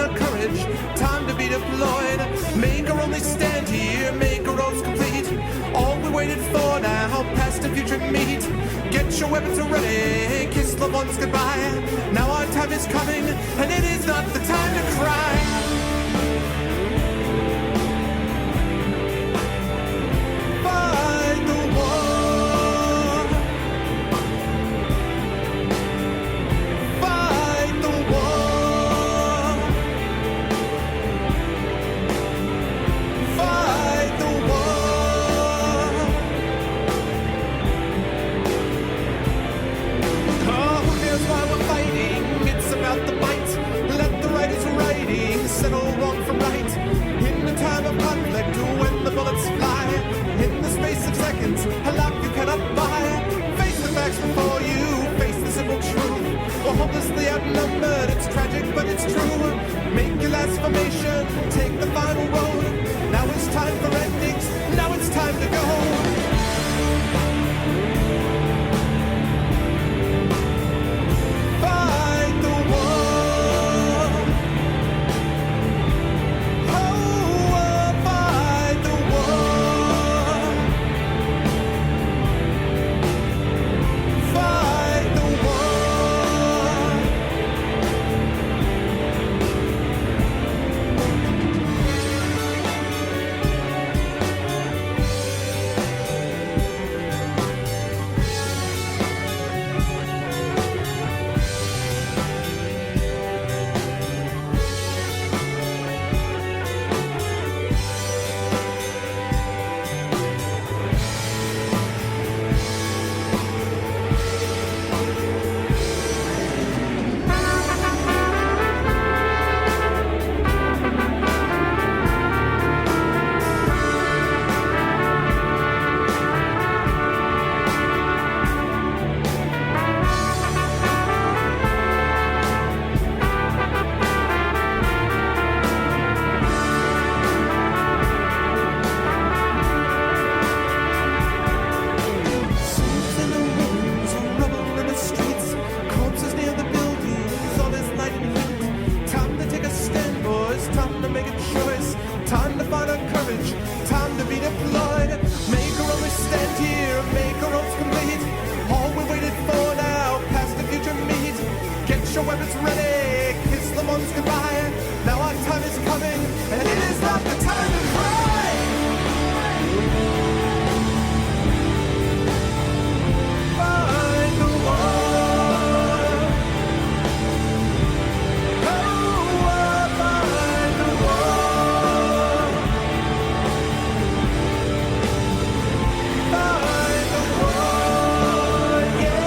find our courage, time to be deployed. Make our only stand here, make our roads complete. All we waited for now, past and future meet. Get your weapons ready, kiss loved ones goodbye. Now our time is coming, and it is not the time to cry. Fight the war. Fight the war. Fight the war. Oh, here's why we're fighting. It's about the fight. Let the writers writing settle wrong from right. In the time of conflict, when the bullets fly, in the space of seconds, a life you cannot buy. Face the facts before you, face the simple truth. We're hopelessly outnumbered, it's tragic but it's true. Make your last formation, take the final road. Now it's time for endings, now it's time to go. Fight the war. Oh, fight the war. Fight the war. Souls in the ruins, rubble in the streets, corpses near the buildings, all this light and heat. Time to take a stand, boys, time to make a choice. Time to find our courage, time to be deployed. Make our only stand here, make our oaths complete. All we waited for now, past the future meet. Get your weapons ready, kiss the ones goodbye. Now our time is coming, and it is not the time to cry. Fight the war. Oh, fight the war. Fight the war. Yeah,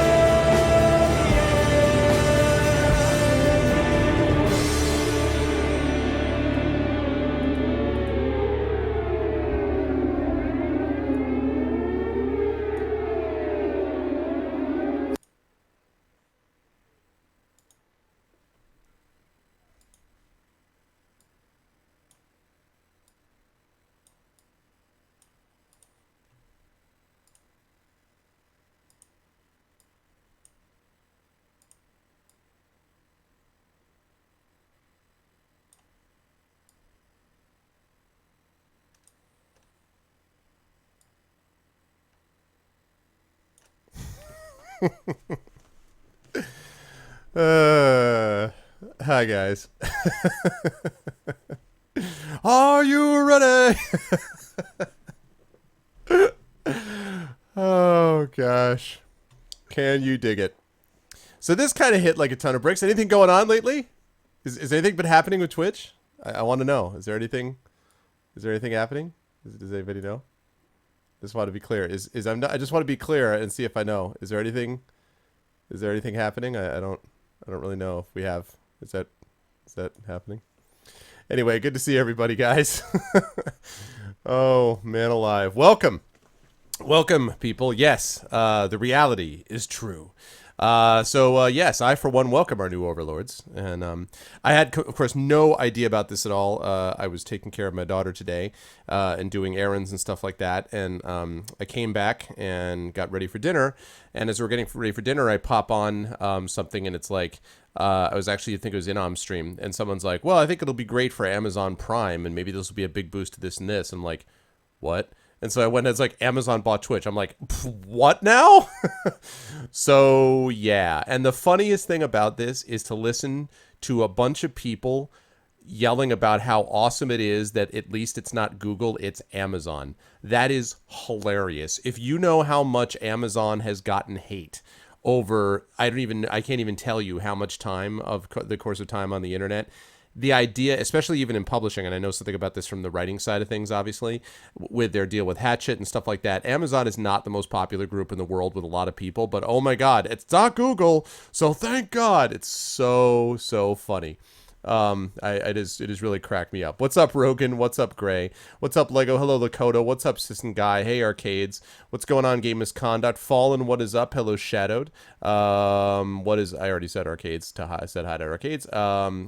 Hi guys. Are you ready? Oh gosh. Can you dig it? So this kind of hit like a ton of bricks. Anything going on lately? Is anything been happening with Twitch? I want to know. Is there anything happening? Does anybody know? Just want to be clear. I just want to be clear and see if I know. Is there anything happening? I don't really know if we have. Is that happening? Anyway, good to see everybody, guys. Oh, man alive. Welcome, people. Yes, the reality is true. Yes, I for one welcome our new overlords, and I had, of course, no idea about this at all. I was taking care of my daughter today, and doing errands and stuff like that, and I came back and got ready for dinner. And as we're getting ready for dinner, I pop on something, and it's like I think it was in stream, and someone's like, "Well, I think it'll be great for Amazon Prime, and maybe this will be a big boost to this and this." I'm like, "What?" And so I went, it's like Amazon bought Twitch. I'm like, what now? So yeah. And the funniest thing about this is to listen to a bunch of people yelling about how awesome it is that at least it's not Google, it's Amazon. That is hilarious. If you know how much Amazon has gotten hate over, I can't even tell you how much time of the course of time on the internet. The idea, especially even in publishing, and I know something about this from the writing side of things, obviously, with their deal with Hatchet and stuff like that. Amazon is not the most popular group in the world with a lot of people, but oh my God, it's not Google, so thank God. It's so, so funny. It is really cracked me up. What's up, Rogan? What's up, Gray? What's up, Lego? Hello, Lakota. What's up, Sisson Guy? Hey, Arcades. What's going on, Game Misconduct? Fallen, what is up? Hello, Shadowed. I already said Arcades. I said hi to Arcades.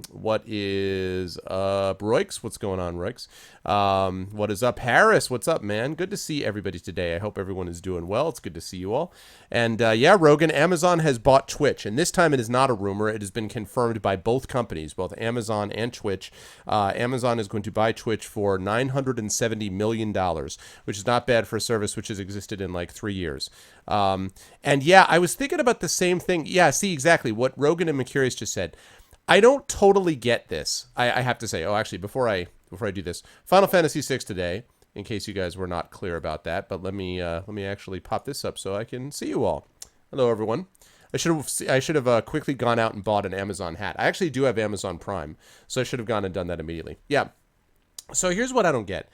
What is up, Roix? What's going on, Roix? What is up, Harris? What's up, man? Good to see everybody today. I hope everyone is doing well. It's good to see you all. And yeah, Rogan, Amazon has bought Twitch, and this time it is not a rumor. It has been confirmed by both companies, both Amazon and Twitch. Amazon is going to buy Twitch for $970 million, which is not bad for a service which has existed in like 3 years. And yeah, I was thinking about the same thing. Yeah, see exactly what Rogan and Mercurius just said. I don't totally get this. I have to say. Oh, actually, before I do this, Final Fantasy VI today, in case you guys were not clear about that. But let me actually pop this up so I can see you all. Hello, everyone. I should have quickly gone out and bought an Amazon hat. I actually do have Amazon Prime, so I should have gone and done that immediately. Yeah. So here's what I don't get.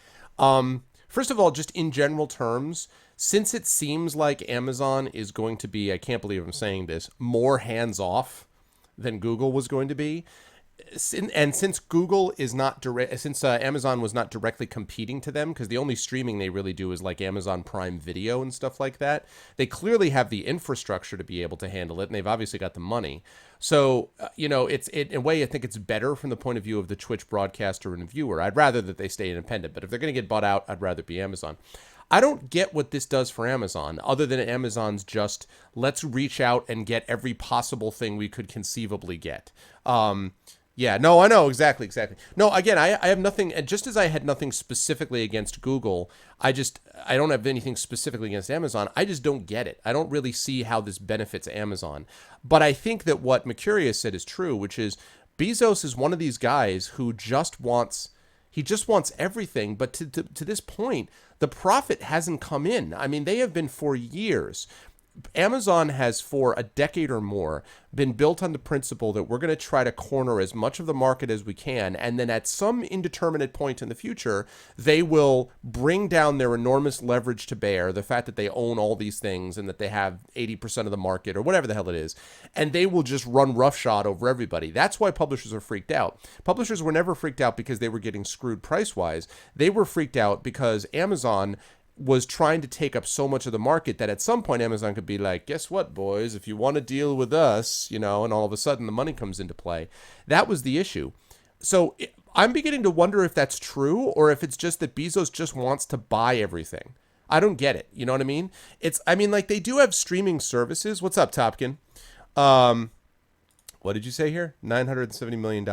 First of all, just in general terms, since it seems like Amazon is going to be, I can't believe I'm saying this, more hands-off than Google was going to be, and since Google is not direct, since Amazon was not directly competing to them, because the only streaming they really do is like Amazon Prime Video and stuff like that, they clearly have the infrastructure to be able to handle it, and they've obviously got the money. So, in a way, I think it's better from the point of view of the Twitch broadcaster and viewer. I'd rather that they stay independent, but if they're going to get bought out, I'd rather it be Amazon. I don't get what this does for Amazon, other than Amazon's just, let's reach out and get every possible thing we could conceivably get. Yeah, no, I know, exactly. No, again, I have nothing, just as I had nothing specifically against Google, I don't have anything specifically against Amazon. I just don't get it. I don't really see how this benefits Amazon. But I think that what Mercurius said is true, which is Bezos is one of these guys who just wants everything. But to this point, the profit hasn't come in. I mean, they have been for years. Amazon has for a decade or more been built on the principle that we're going to try to corner as much of the market as we can, and then at some indeterminate point in the future, they will bring down their enormous leverage to bear, the fact that they own all these things and that they have 80% of the market or whatever the hell it is, and they will just run roughshod over everybody. That's why publishers are freaked out. Publishers were never freaked out because they were getting screwed price-wise. They were freaked out because Amazon was trying to take up so much of the market that at some point Amazon could be like, guess what, boys, if you want to deal with us, and all of a sudden the money comes into play. That was the issue. So I'm beginning to wonder if that's true or if it's just that Bezos just wants to buy everything. I don't get it. You know what I mean? They do have streaming services. What's up, Topkin? What did you say here? $970 million.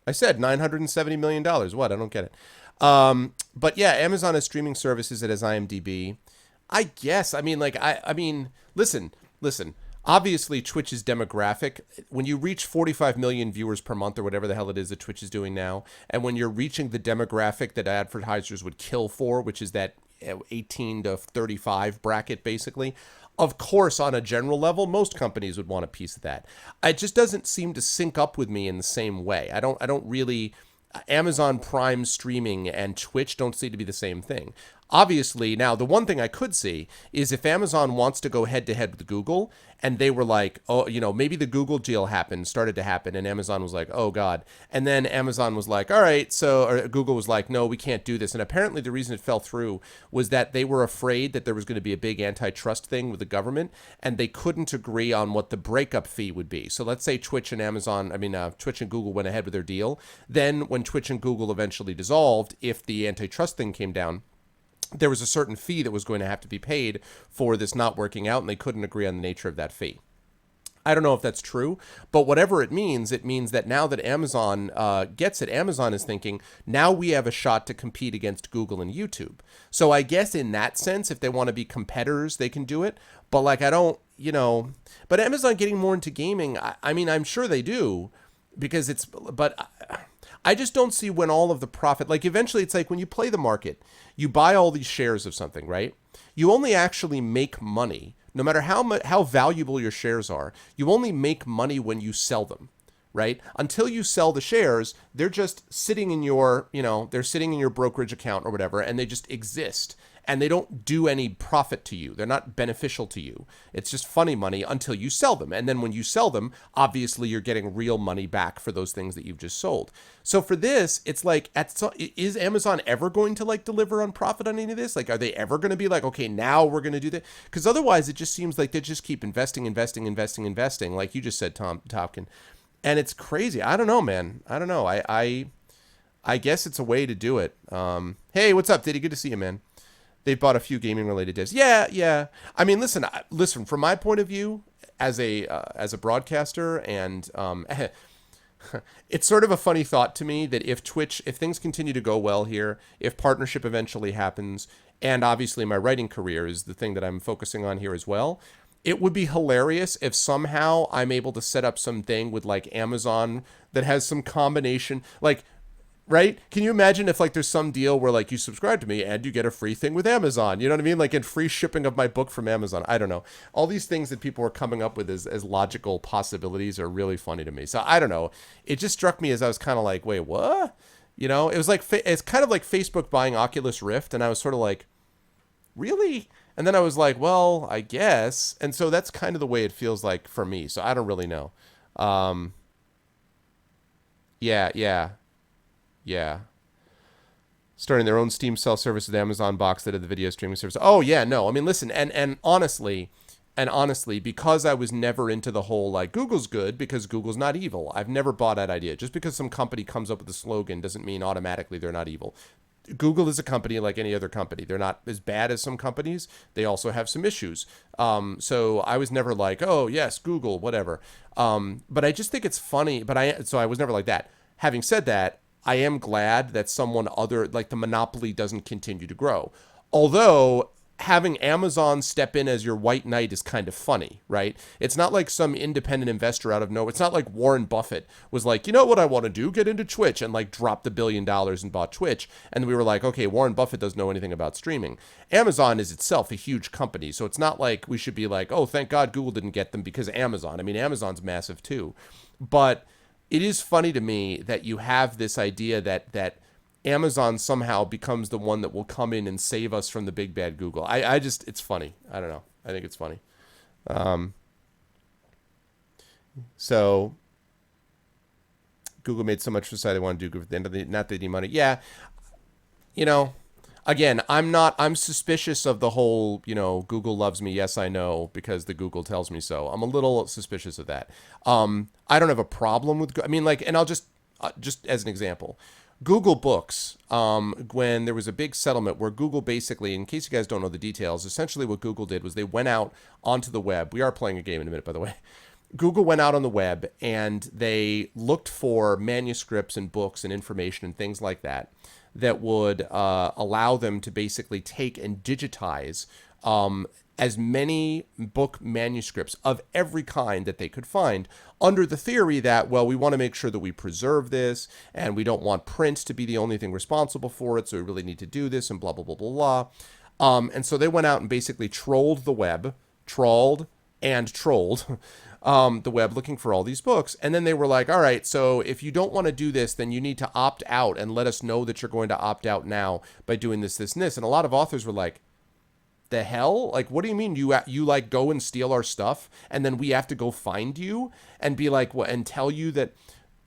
I said $970 million. What? I don't get it. But yeah, Amazon has streaming services. It has IMDb. I guess. Listen. Obviously, Twitch's demographic, when you reach 45 million viewers per month or whatever the hell it is that Twitch is doing now, and when you're reaching the demographic that advertisers would kill for, which is that 18 to 35 bracket, basically, of course, on a general level, most companies would want a piece of that. It just doesn't seem to sync up with me in the same way. I don't really... Amazon Prime streaming and Twitch don't seem to be the same thing. Obviously, now the one thing I could see is if Amazon wants to go head to head with Google and they were like, oh, maybe the Google deal started to happen, and Amazon was like, oh God. And then Amazon was like, all right, or Google was like, no, we can't do this. And apparently the reason it fell through was that they were afraid that there was going to be a big antitrust thing with the government, and they couldn't agree on what the breakup fee would be. So let's say Twitch and Google went ahead with their deal. Then when Twitch and Google eventually dissolved, if the antitrust thing came down, there was a certain fee that was going to have to be paid for this not working out, and they couldn't agree on the nature of that fee. I don't know if that's true, but whatever it means that now that Amazon gets it, Amazon is thinking, now we have a shot to compete against Google and YouTube. So I guess in that sense, if they want to be competitors, they can do it. But like, I don't, but Amazon getting more into gaming, I mean, I'm sure they do, because but I just don't see when all of the profit, like eventually it's like when you play the market, you buy all these shares of something, right? You only actually make money, no matter how valuable your shares are, you only make money when you sell them, right? Until you sell the shares, they're just sitting in your, they're sitting in your brokerage account or whatever, and they just exist. And they don't do any profit to you. They're not beneficial to you. It's just funny money until you sell them. And then when you sell them, obviously you're getting real money back for those things that you've just sold. So for this, it's like, is Amazon ever going to like deliver on profit on any of this? Like, are they ever going to be like, okay, now we're going to do that? Because otherwise it just seems like they just keep investing, like you just said, Tom Topkin. And it's crazy. I don't know, man. I don't know. I guess it's a way to do it. Hey, what's up, Diddy? Good to see you, man. They've bought a few gaming-related devs. Yeah. I mean, listen. From my point of view, as a broadcaster, and it's sort of a funny thought to me that if things continue to go well here, if partnership eventually happens, and obviously my writing career is the thing that I'm focusing on here as well, it would be hilarious if somehow I'm able to set up something with like Amazon that has some combination, like. Right? Can you imagine if like there's some deal where like you subscribe to me and you get a free thing with Amazon? You know what I mean? Like in free shipping of my book from Amazon. I don't know. All these things that people are coming up with as logical possibilities are really funny to me. So I don't know. It just struck me as I was kind of like, wait, what? It was like, it's kind of like Facebook buying Oculus Rift. And I was sort of like, really? And then I was like, well, I guess. And so that's kind of the way it feels like for me. So I don't really know. Yeah. Starting their own Steam self-service with Amazon box that had the video streaming service. Oh, yeah, no. I mean, listen, and honestly, because I was never into the whole, like, Google's good because Google's not evil. I've never bought that idea. Just because some company comes up with a slogan doesn't mean automatically they're not evil. Google is a company like any other company. They're not as bad as some companies. They also have some issues. So I was never like, oh, yes, Google, whatever. But I just think it's funny. So I was never like that. Having said that, I am glad that someone other, like the monopoly, doesn't continue to grow. Although having Amazon step in as your white knight is kind of funny, right? It's not like some independent investor out of nowhere. It's not like Warren Buffett was like, you know what I want to do? Get into Twitch, and like dropped $1 billion and bought Twitch. And we were like, okay, Warren Buffett doesn't know anything about streaming. Amazon is itself a huge company. So it's not like we should be like, oh, thank God Google didn't get them because of Amazon. I mean, Amazon's massive too. But it is funny to me that you have this idea that Amazon somehow becomes the one that will come in and save us from the big bad Google. I just, it's funny. I don't know. I think it's funny. So Google made so much for the site they want to do good at the end of the, not that they need money. Yeah. Again, I'm suspicious of the whole, Google loves me. Yes, I know, because the Google tells me so. I'm a little suspicious of that. I don't have a problem with, and I'll just as an example, Google Books, when there was a big settlement where Google basically, in case you guys don't know the details, essentially what Google did was they went out onto the web. We are playing a game in a minute, by the way. Google went out on the web and they looked for manuscripts and books and information and things like that would allow them to basically take and digitize as many book manuscripts of every kind that they could find, under the theory that, well, we want to make sure that we preserve this and we don't want print to be the only thing responsible for it, so we really need to do this and blah, blah, blah, blah, blah. And so they went out and basically trolled the web, trawled and trolled the web looking for all these books. And then they were like, all right, so if you don't want to do this, then you need to opt out and let us know that you're going to opt out now by doing this, this, and this. And a lot of authors were like, the hell? Like, what do you mean you like go and steal our stuff and then we have to go find you and be like, what, and tell you that?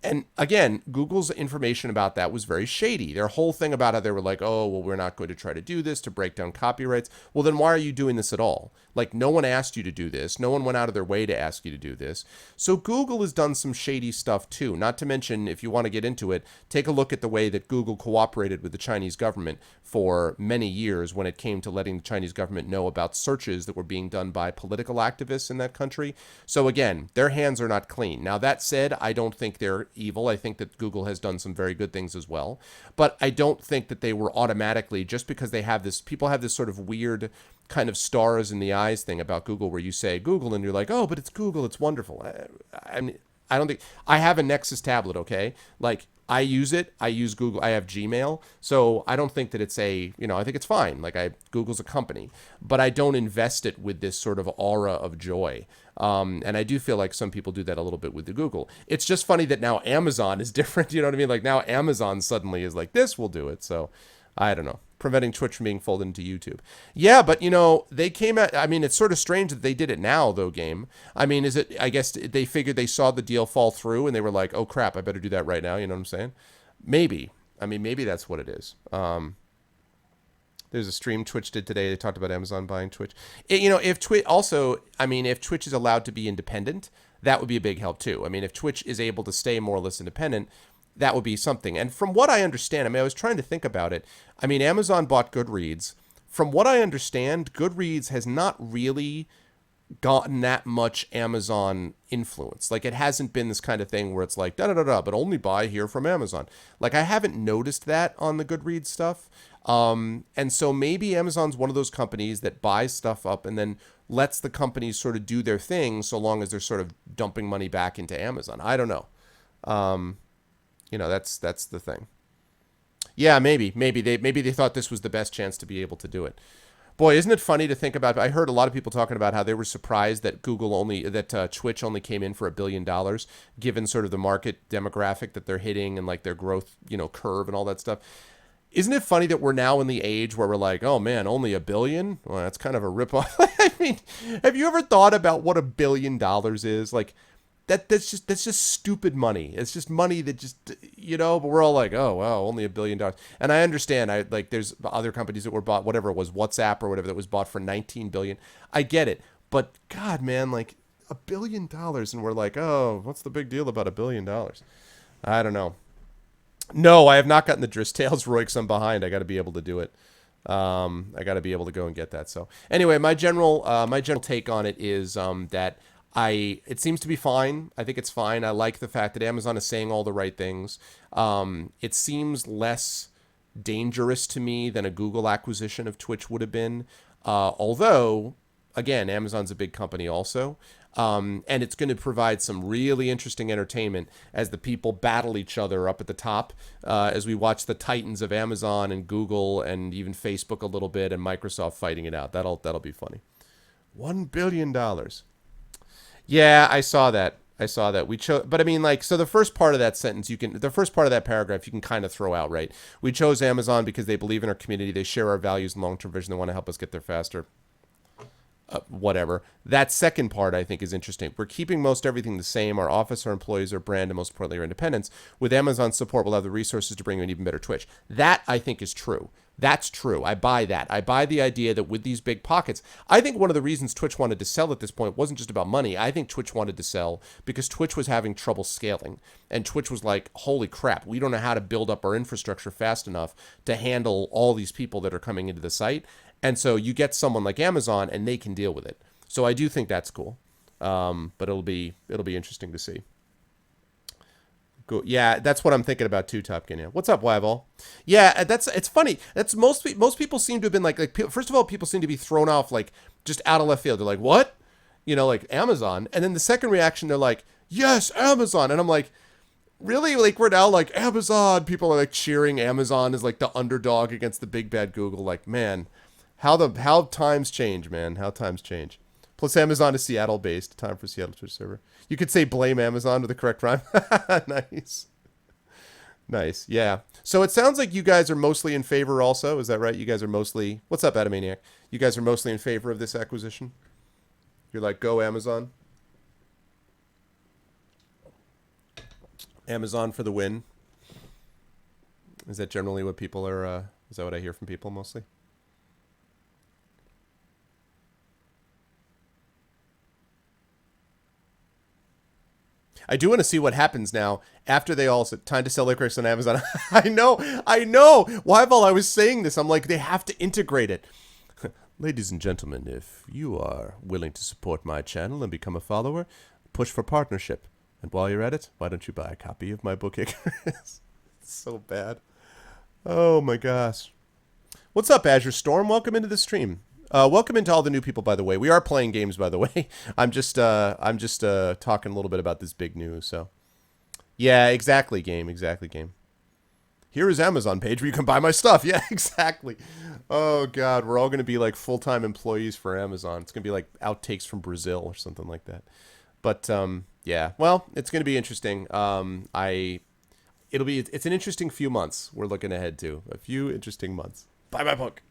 And again, Google's information about that was very shady. Their whole thing about how they were like, oh, well, we're not going to try to do this to break down copyrights. Well, then why are you doing this at all? Like, no one asked you to do this. No one went out of their way to ask you to do this. So Google has done some shady stuff too. Not to mention, if you want to get into it, take a look at the way that Google cooperated with the Chinese government for many years when it came to letting the Chinese government know about searches that were being done by political activists in that country. So again, their hands are not clean. Now, that said, I don't think they're evil. I think that Google has done some very good things as well. But I don't think that they were automatically, just because they have this, people have this sort of weird kind of stars in the eyes thing about Google where you say Google and you're like, oh, but it's Google, it's wonderful. I don't think, I have a Nexus tablet, okay? Like, I use it. I use Google. I have Gmail. So I don't think that it's I think it's fine. Like, Google's a company, but I don't invest it with this sort of aura of joy. And I do feel like some people do that a little bit with the Google. It's just funny that now Amazon is different. You know what I mean? Like, now Amazon suddenly is like, this will do it. So I don't know. Preventing Twitch from being folded into YouTube. Yeah, but they came at, I mean, it's sort of strange that they did it now, though, game. I mean, I guess they figured they saw the deal fall through and they were like, oh crap, I better do that right now. You know what I'm saying? Maybe. I mean, maybe that's what it is. There's a stream Twitch did today. They talked about Amazon buying Twitch. If Twitch is allowed to be independent, that would be a big help too. I mean, if Twitch is able to stay more or less independent, that would be something. And from what I understand, I mean, I was trying to think about it. I mean, Amazon bought Goodreads. From what I understand, Goodreads has not really gotten that much Amazon influence. Like, it hasn't been this kind of thing where it's like, da-da-da-da, but only buy here from Amazon. Like, I haven't noticed that on the Goodreads stuff. And so maybe Amazon's one of those companies that buys stuff up and then lets the companies sort of do their thing so long as they're sort of dumping money back into Amazon. I don't know. That's the thing. Yeah, maybe they thought this was the best chance to be able to do it. Boy, isn't it funny to think about? I heard a lot of people talking about how they were surprised that Twitch only came in for $1 billion, given sort of the market demographic that they're hitting and like their growth, curve and all that stuff. Isn't it funny that we're now in the age where we're like, oh man, only $1 billion? Well, that's kind of a ripoff. I mean, have you ever thought about what $1 billion is? Like, that's just stupid money. It's just money that just, but we're all like, oh, wow, only $1 billion. And I understand, there's other companies that were bought, whatever it was, WhatsApp or whatever, that was bought for $19 billion. I get it. But God, man, like $1 billion. And we're like, oh, what's the big deal about $1 billion? I don't know. No, I have not gotten the Driss Tales Roix. I'm behind. I got to be able to do it. I got to be able to go and get that. So anyway, my general take on it is that it seems to be fine. I think it's fine. I like the fact that Amazon is saying all the right things. It seems less dangerous to me than a Google acquisition of Twitch would have been. Although, again, Amazon's a big company also. And it's going to provide some really interesting entertainment as the people battle each other up at the top, as we watch the titans of Amazon and Google and even Facebook a little bit and Microsoft fighting it out. That'll be funny. $1 billion. Yeah, I saw that. We chose, but I mean, like, so the first part of that sentence, the first part of that paragraph, you can kind of throw out, right? We chose Amazon because they believe in our community, they share our values and long-term vision, they want to help us get there faster. Whatever. That second part, I think, is interesting. We're keeping most everything the same. Our office, our employees, our brand, and most importantly, our independence. With Amazon's support, we'll have the resources to bring you an even better Twitch. That, I think, is true. That's true. I buy that. I buy the idea that with these big pockets, I think one of the reasons Twitch wanted to sell at this point wasn't just about money. I think Twitch wanted to sell because Twitch was having trouble scaling. And Twitch was like, holy crap, we don't know how to build up our infrastructure fast enough to handle all these people that are coming into the site. And so you get someone like Amazon and they can deal with it. So I do think that's cool. But it'll be interesting to see. Cool. Yeah, that's what I'm thinking about too, Top Gun. Yeah. What's up, Wyval? Yeah, it's funny. That's most people seem to have been like first of all, people seem to be thrown off like just out of left field. They're like, what? Like Amazon. And then the second reaction, they're like, yes, Amazon. And I'm like, really? Like, we're now like Amazon. People are like cheering Amazon as like the underdog against the big bad Google. Like, man, how times change, man. How times change. Plus Amazon is Seattle based. Time for Seattle Twitch server. You could say blame Amazon with the correct rhyme. Nice. Nice. Yeah. So it sounds like you guys are mostly in favor also. Is that right? You guys are mostly... What's up, Adamaniac? You guys are mostly in favor of this acquisition? You're like, go Amazon. Amazon for the win. Is that generally what people are... is that what I hear from people mostly? I do want to see what happens now after they all said time to sell licorice on Amazon. I know. Why while I was saying this, I'm like, they have to integrate it. Ladies and gentlemen, if you are willing to support my channel and become a follower, push for partnership. And while you're at it, why don't you buy a copy of my book, Icarus? It's so bad. Oh my gosh. What's up, Azure Storm? Welcome into the stream. Welcome into all the new people, by the way. We are playing games, by the way. I'm just talking a little bit about this big news. So, yeah, exactly, game. Here is Amazon page where you can buy my stuff. Yeah, exactly. Oh God, we're all gonna be like full-time employees for Amazon. It's gonna be like outtakes from Brazil or something like that. But yeah, well, it's gonna be interesting. It's an interesting few months we're looking ahead to. A few interesting months. Buy my book.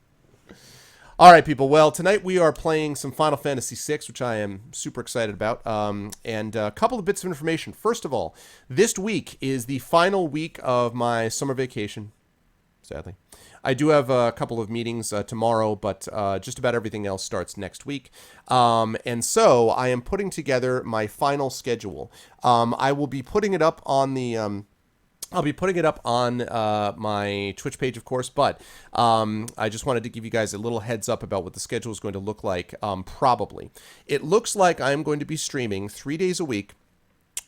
All right, people. Well, tonight we are playing some Final Fantasy VI, which I am super excited about. And a couple of bits of information. First of all, this week is the final week of my summer vacation, sadly. I do have a couple of meetings tomorrow, but just about everything else starts next week. And so I am putting together my final schedule. I will be putting it up on the... I'll be putting it up on my Twitch page, of course, but I just wanted to give you guys a little heads up about what the schedule is going to look like, probably. It looks like I'm going to be streaming 3 days a week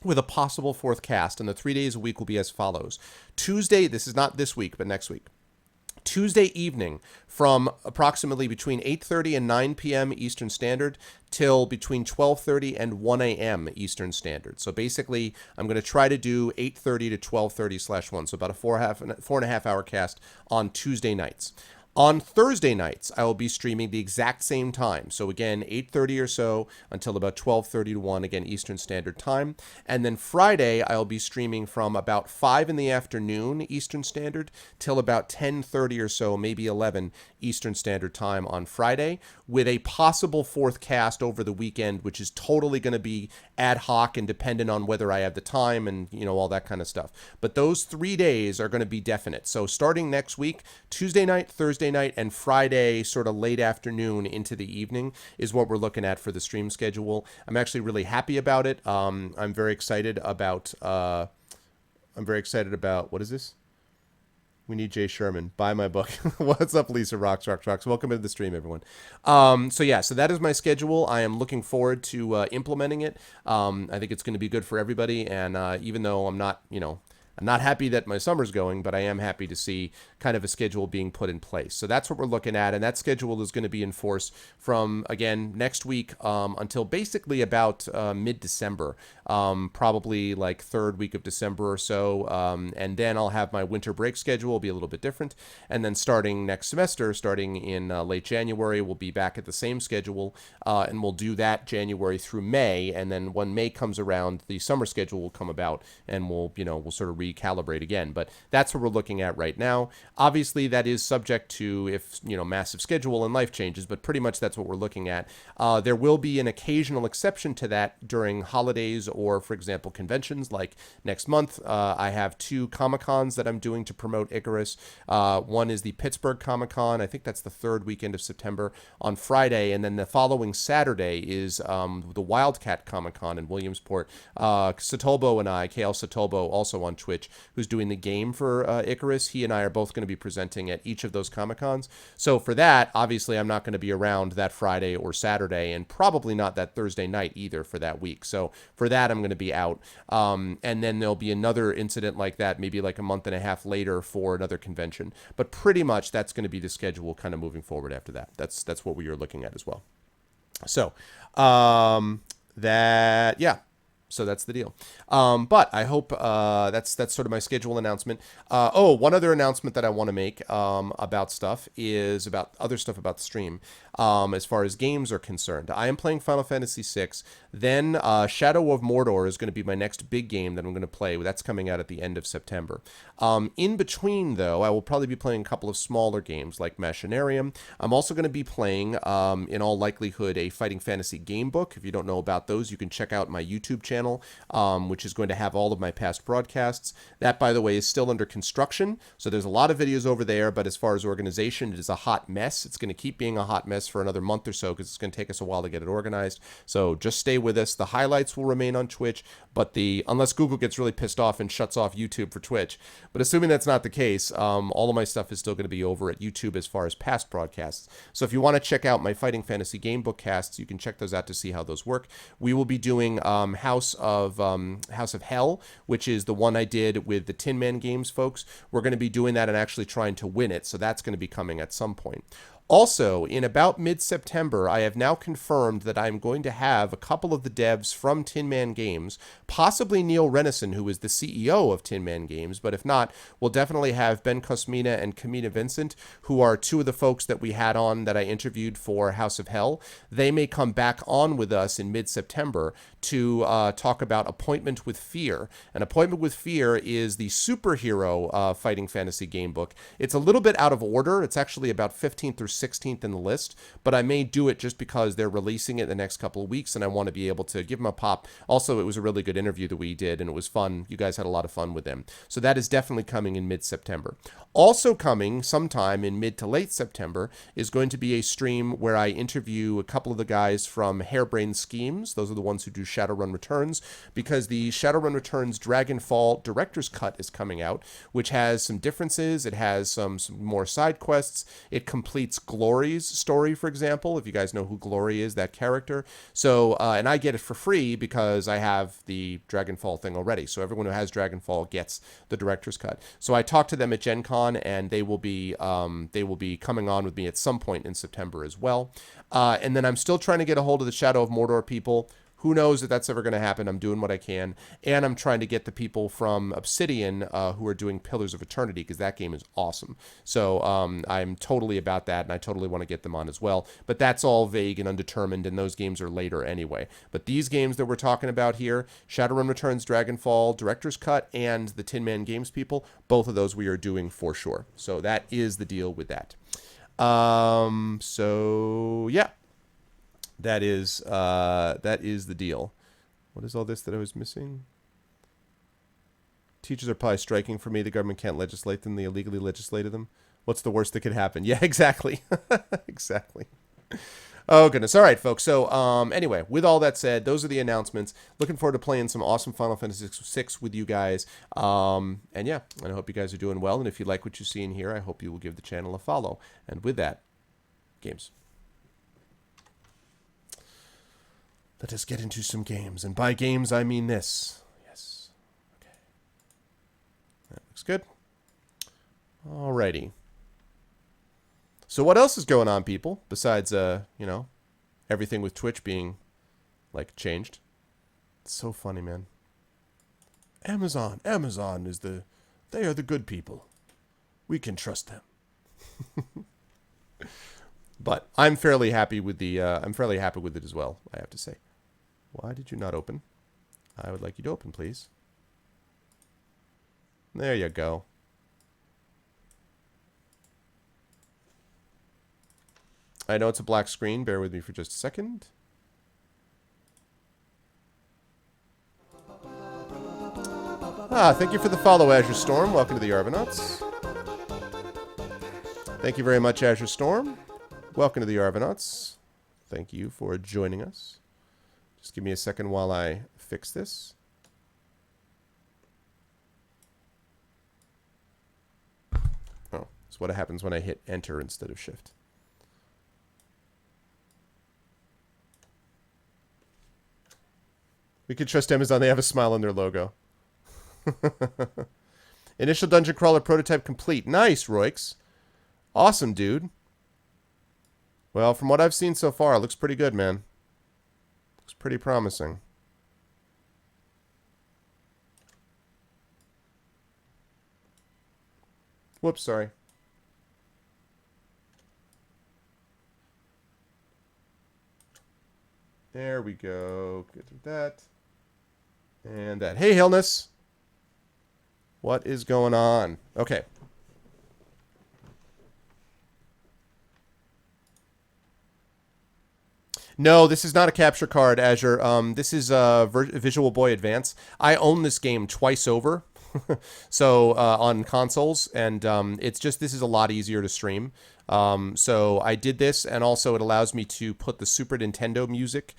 with a possible fourth cast, and the 3 days a week will be as follows. Tuesday, this is not this week, but next week. Tuesday evening from approximately between 8:30 and 9 p.m. Eastern Standard till between 12:30 and 1 a.m. Eastern Standard. So basically, I'm going to try to do 8:30 to 12:30/1, so about a 4.5 hour cast on Tuesday nights. On Thursday nights, I will be streaming the exact same time. So again, 8:30 or so until about 12:30 to 1, again, Eastern Standard Time. And then Friday, I'll be streaming from about 5 in the afternoon Eastern Standard till about 10:30 or so, maybe 11 Eastern Standard Time on Friday, with a possible fourth cast over the weekend, which is totally going to be ad hoc and dependent on whether I have the time and, you know, all that kind of stuff. But those 3 days are going to be definite. So starting next week, Tuesday night, Thursday night, and Friday sort of late afternoon into the evening is what we're looking at for the stream schedule. I'm actually really happy about it. I'm very excited about what is this? We need Jay Sherman. Buy my book. What's up, Lisa Rocks? Welcome into the stream, everyone. So that is my schedule. I am looking forward to implementing it. I think it's going to be good for everybody. And even though I'm not happy that my summer's going, but I am happy to see kind of a schedule being put in place. So that's what we're looking at, and that schedule is going to be in force from, again, next week until basically about mid-December, probably like third week of December or so, and then I'll have my winter break schedule, will be a little bit different, and then starting next semester, starting in late January, we'll be back at the same schedule, and we'll do that January through May, and then when May comes around, the summer schedule will come about, and we'll sort of recalibrate again. But that's what we're looking at right now. Obviously, that is subject to if massive schedule and life changes, but pretty much that's what we're looking at. There will be an occasional exception to that during holidays or, for example, conventions. Like next month, I have 2 Comic-Cons that I'm doing to promote Icarus. One is the Pittsburgh Comic-Con. I think that's the 3rd weekend of September on Friday, and then the following Saturday is the Wildcat Comic-Con in Williamsport. Satobo and I, KL Satobo, also on Twitch, who's doing the game for Icarus. He and I are both going to be presenting at each of those Comic-Cons. So for that, obviously, I'm not going to be around that Friday or Saturday, and probably not that Thursday night either for that week. So for that, I'm going to be out. And then there'll be another incident like that, maybe like a month and a half later for another convention. But pretty much that's going to be the schedule kind of moving forward after that. That's what we are looking at as well. So yeah. So that's the deal. But I hope that's sort of my schedule announcement. One other announcement that I want to make about stuff is about other stuff about the stream. As far as games are concerned, I am playing Final Fantasy VI. Then Shadow of Mordor is going to be my next big game that I'm going to play. That's coming out at the end of September. In between, though, I will probably be playing a couple of smaller games like Machinarium. I'm also going to be playing, in all likelihood, a Fighting Fantasy game book. If you don't know about those, you can check out my YouTube channel, which is going to have all of my past broadcasts. That, by the way, is still under construction, so there's a lot of videos over there, but as far as organization, it is a hot mess. It's going to keep being a hot mess for another month or so because it's going to take us a while to get it organized. So just stay with us. The highlights will remain on Twitch, but unless Google gets really pissed off and shuts off YouTube for Twitch. But assuming that's not the case, all of my stuff is still going to be over at YouTube as far as past broadcasts. So if you want to check out my Fighting Fantasy game book casts, you can check those out to see how those work. We will be doing House of Hell, which is the one I did with the Tin Man Games folks. We're going to be doing that and actually trying to win it, so that's going to be coming at some point. Also, in about mid-September, I have now confirmed that I'm going to have a couple of the devs from Tin Man Games, possibly Neil Renison, who is the CEO of Tin Man Games, but if not, we'll definitely have Ben Cosmina and Kamina Vincent, who are two of the folks that we had on that I interviewed for House of Hell. They may come back on with us in mid-September to talk about Appointment with Fear. And Appointment with Fear is the superhero fighting fantasy game book. It's a little bit out of order. It's actually about 15th or 16th in the list, but I may do it just because they're releasing it the next couple of weeks and I want to be able to give them a pop. Also, it was a really good interview that we did and it was fun. You guys had a lot of fun with them. So that is definitely coming in mid-September. Also coming sometime in mid to late September is going to be a stream where I interview a couple of the guys from Harebrained Schemes. Those are the ones who do Shadowrun Returns, because the Shadowrun Returns Dragonfall Director's Cut is coming out, which has some differences. It has some more side quests. It completes Glory's story, for example, if you guys know who Glory is, that character. So, and I get it for free because I have the Dragonfall thing already. So everyone who has Dragonfall gets the Director's Cut. So I talked to them at Gen Con, and they will be coming on with me at some point in September as well. And then I'm still trying to get a hold of the Shadow of Mordor people. Who knows if that's ever going to happen? I'm doing what I can. And I'm trying to get the people from Obsidian who are doing Pillars of Eternity, because that game is awesome. So I'm totally about that, and I totally want to get them on as well. But that's all vague and undetermined, and those games are later anyway. But these games that we're talking about here, Shadowrun Returns, Dragonfall, Director's Cut, and the Tin Man Games people, both of those we are doing for sure. So that is the deal with that. So, yeah. That is the deal. What is all this that I was missing? Teachers are probably striking for me. The government can't legislate them. They illegally legislated them. What's the worst that could happen? Yeah, exactly. Exactly. Oh, goodness. All right, folks. So, anyway, with all that said, those are the announcements. Looking forward to playing some awesome Final Fantasy VI with you guys. And yeah, I hope you guys are doing well. And if you like what you see in here, I hope you will give the channel a follow. And with that, games. Let us get into some games. And by games, I mean this. Yes. Okay. That looks good. Alrighty. So what else is going on, people? Besides, everything with Twitch being, changed. It's so funny, man. Amazon is they are the good people. We can trust them. But I'm fairly happy with it as well, I have to say. Why did you not open? I would like you to open, please. There you go. I know it's a black screen. Bear with me for just a second. Thank you for the follow, Azure Storm. Welcome to the Arvanauts. Thank you very much, Azure Storm. Welcome to the Arvanauts. Thank you for joining us. Just give me a second while I fix this. Oh, that's what happens when I hit Enter instead of Shift. We can trust Amazon. They have a smile on their logo. Initial Dungeon Crawler prototype complete. Nice, Roix. Awesome, dude. Well, from what I've seen so far, it looks pretty good, man. Looks pretty promising. Whoops, sorry. There we go. Get to that. And that. Hey, Hillness. What is going on? Okay. No, this is not a capture card, Azure. This is Visual Boy Advance. I own this game twice over. So on consoles, and it's just, this is a lot easier to stream. So I did this, and also it allows me to put the Super Nintendo music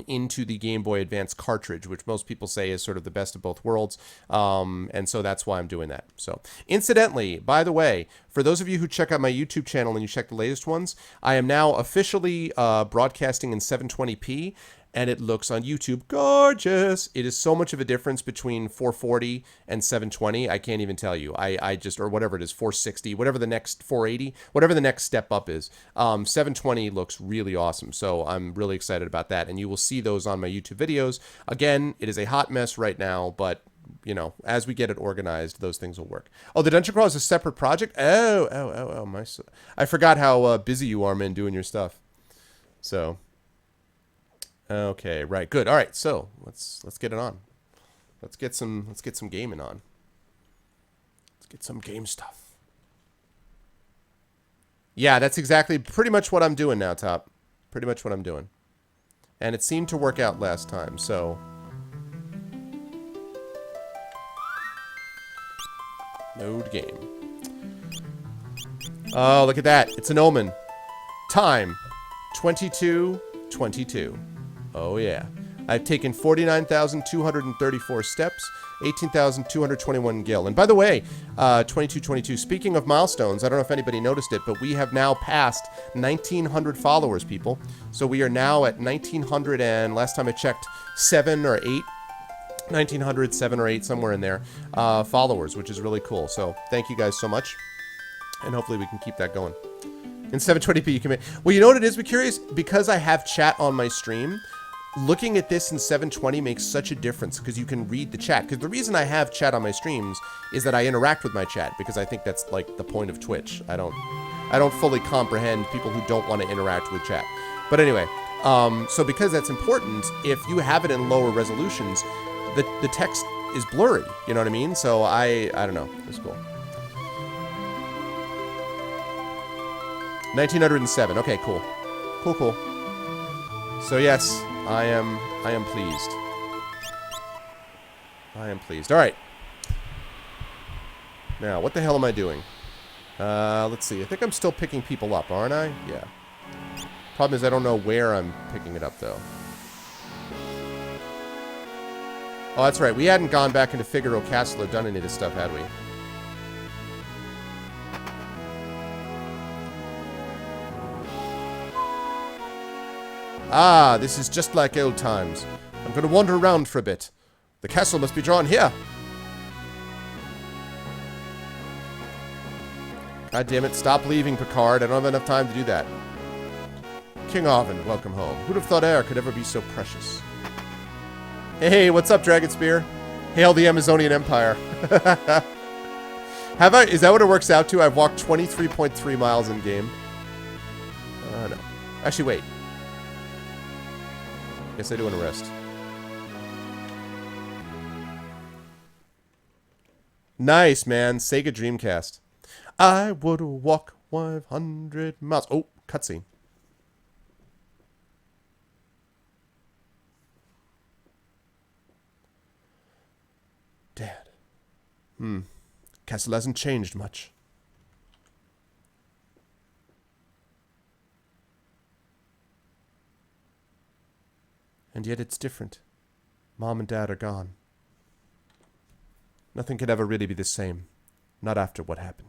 into the Game Boy Advance cartridge, which most people say is sort of the best of both worlds. And so that's why I'm doing that. So incidentally, by the way, for those of you who check out my YouTube channel and you check the latest ones, I am now officially broadcasting in 720p. And it looks on YouTube gorgeous. It is so much of a difference between 440 and 720. I can't even tell you. I just, or whatever it is, 460, whatever the next 480, whatever the next step up is. 720 looks really awesome. So I'm really excited about that. And you will see those on my YouTube videos. Again, it is a hot mess right now, but you know, as we get it organized, those things will work. Oh, the Dungeon Crawl is a separate project? Oh, I forgot how busy you are, man, doing your stuff. So... okay, right, good. All right, so let's get it on. Let's get some gaming on. Let's get some game stuff. Yeah, that's exactly pretty much what I'm doing now, Top. Pretty much what I'm doing. And it seemed to work out last time, so load game. Oh, look at that. It's an omen. Time 22:22. Oh, yeah. I've taken 49,234 steps, 18,221 gil. And by the way, 2222, speaking of milestones, I don't know if anybody noticed it, but we have now passed 1,900 followers, people. So we are now at 1,900, and last time I checked, 7 or 8, 1,900, 7 or 8, somewhere in there, followers, which is really cool. So thank you guys so much, and hopefully we can keep that going. In 720p, you can make... Well, you know what it is? Be curious, because I have chat on my stream, looking at this in 720 makes such a difference because you can read the chat. Because the reason I have chat on my streams is that I interact with my chat, because I think that's like the point of Twitch. I don't fully comprehend people who don't want to interact with chat. But anyway, so because that's important, if you have it in lower resolutions, the text is blurry. You know what I mean? So I don't know. It's cool. 1907. Okay, cool. Cool. So yes, I am pleased. I am pleased. All right. Now, what the hell am I doing? Let's see. I think I'm still picking people up, aren't I? Yeah. Problem is I don't know where I'm picking it up, though. Oh, that's right. We hadn't gone back into Figaro Castle or done any of this stuff, had we? Ah, this is just like old times. I'm going to wander around for a bit. The castle must be drawn here. God damn it, stop leaving, Picard. I don't have enough time to do that. King Arvin, welcome home. Who'd have thought air could ever be so precious? Hey, what's up, Dragon Spear? Hail the Amazonian Empire. Is that what it works out to? I've walked 23.3 miles in game. No. Actually, wait. Guess I do want to rest. Nice, man. Sega Dreamcast. I would walk 500 miles. Oh, cutscene. Dad. Castle hasn't changed much. And yet it's different. Mom and Dad are gone. Nothing could ever really be the same. Not after what happened.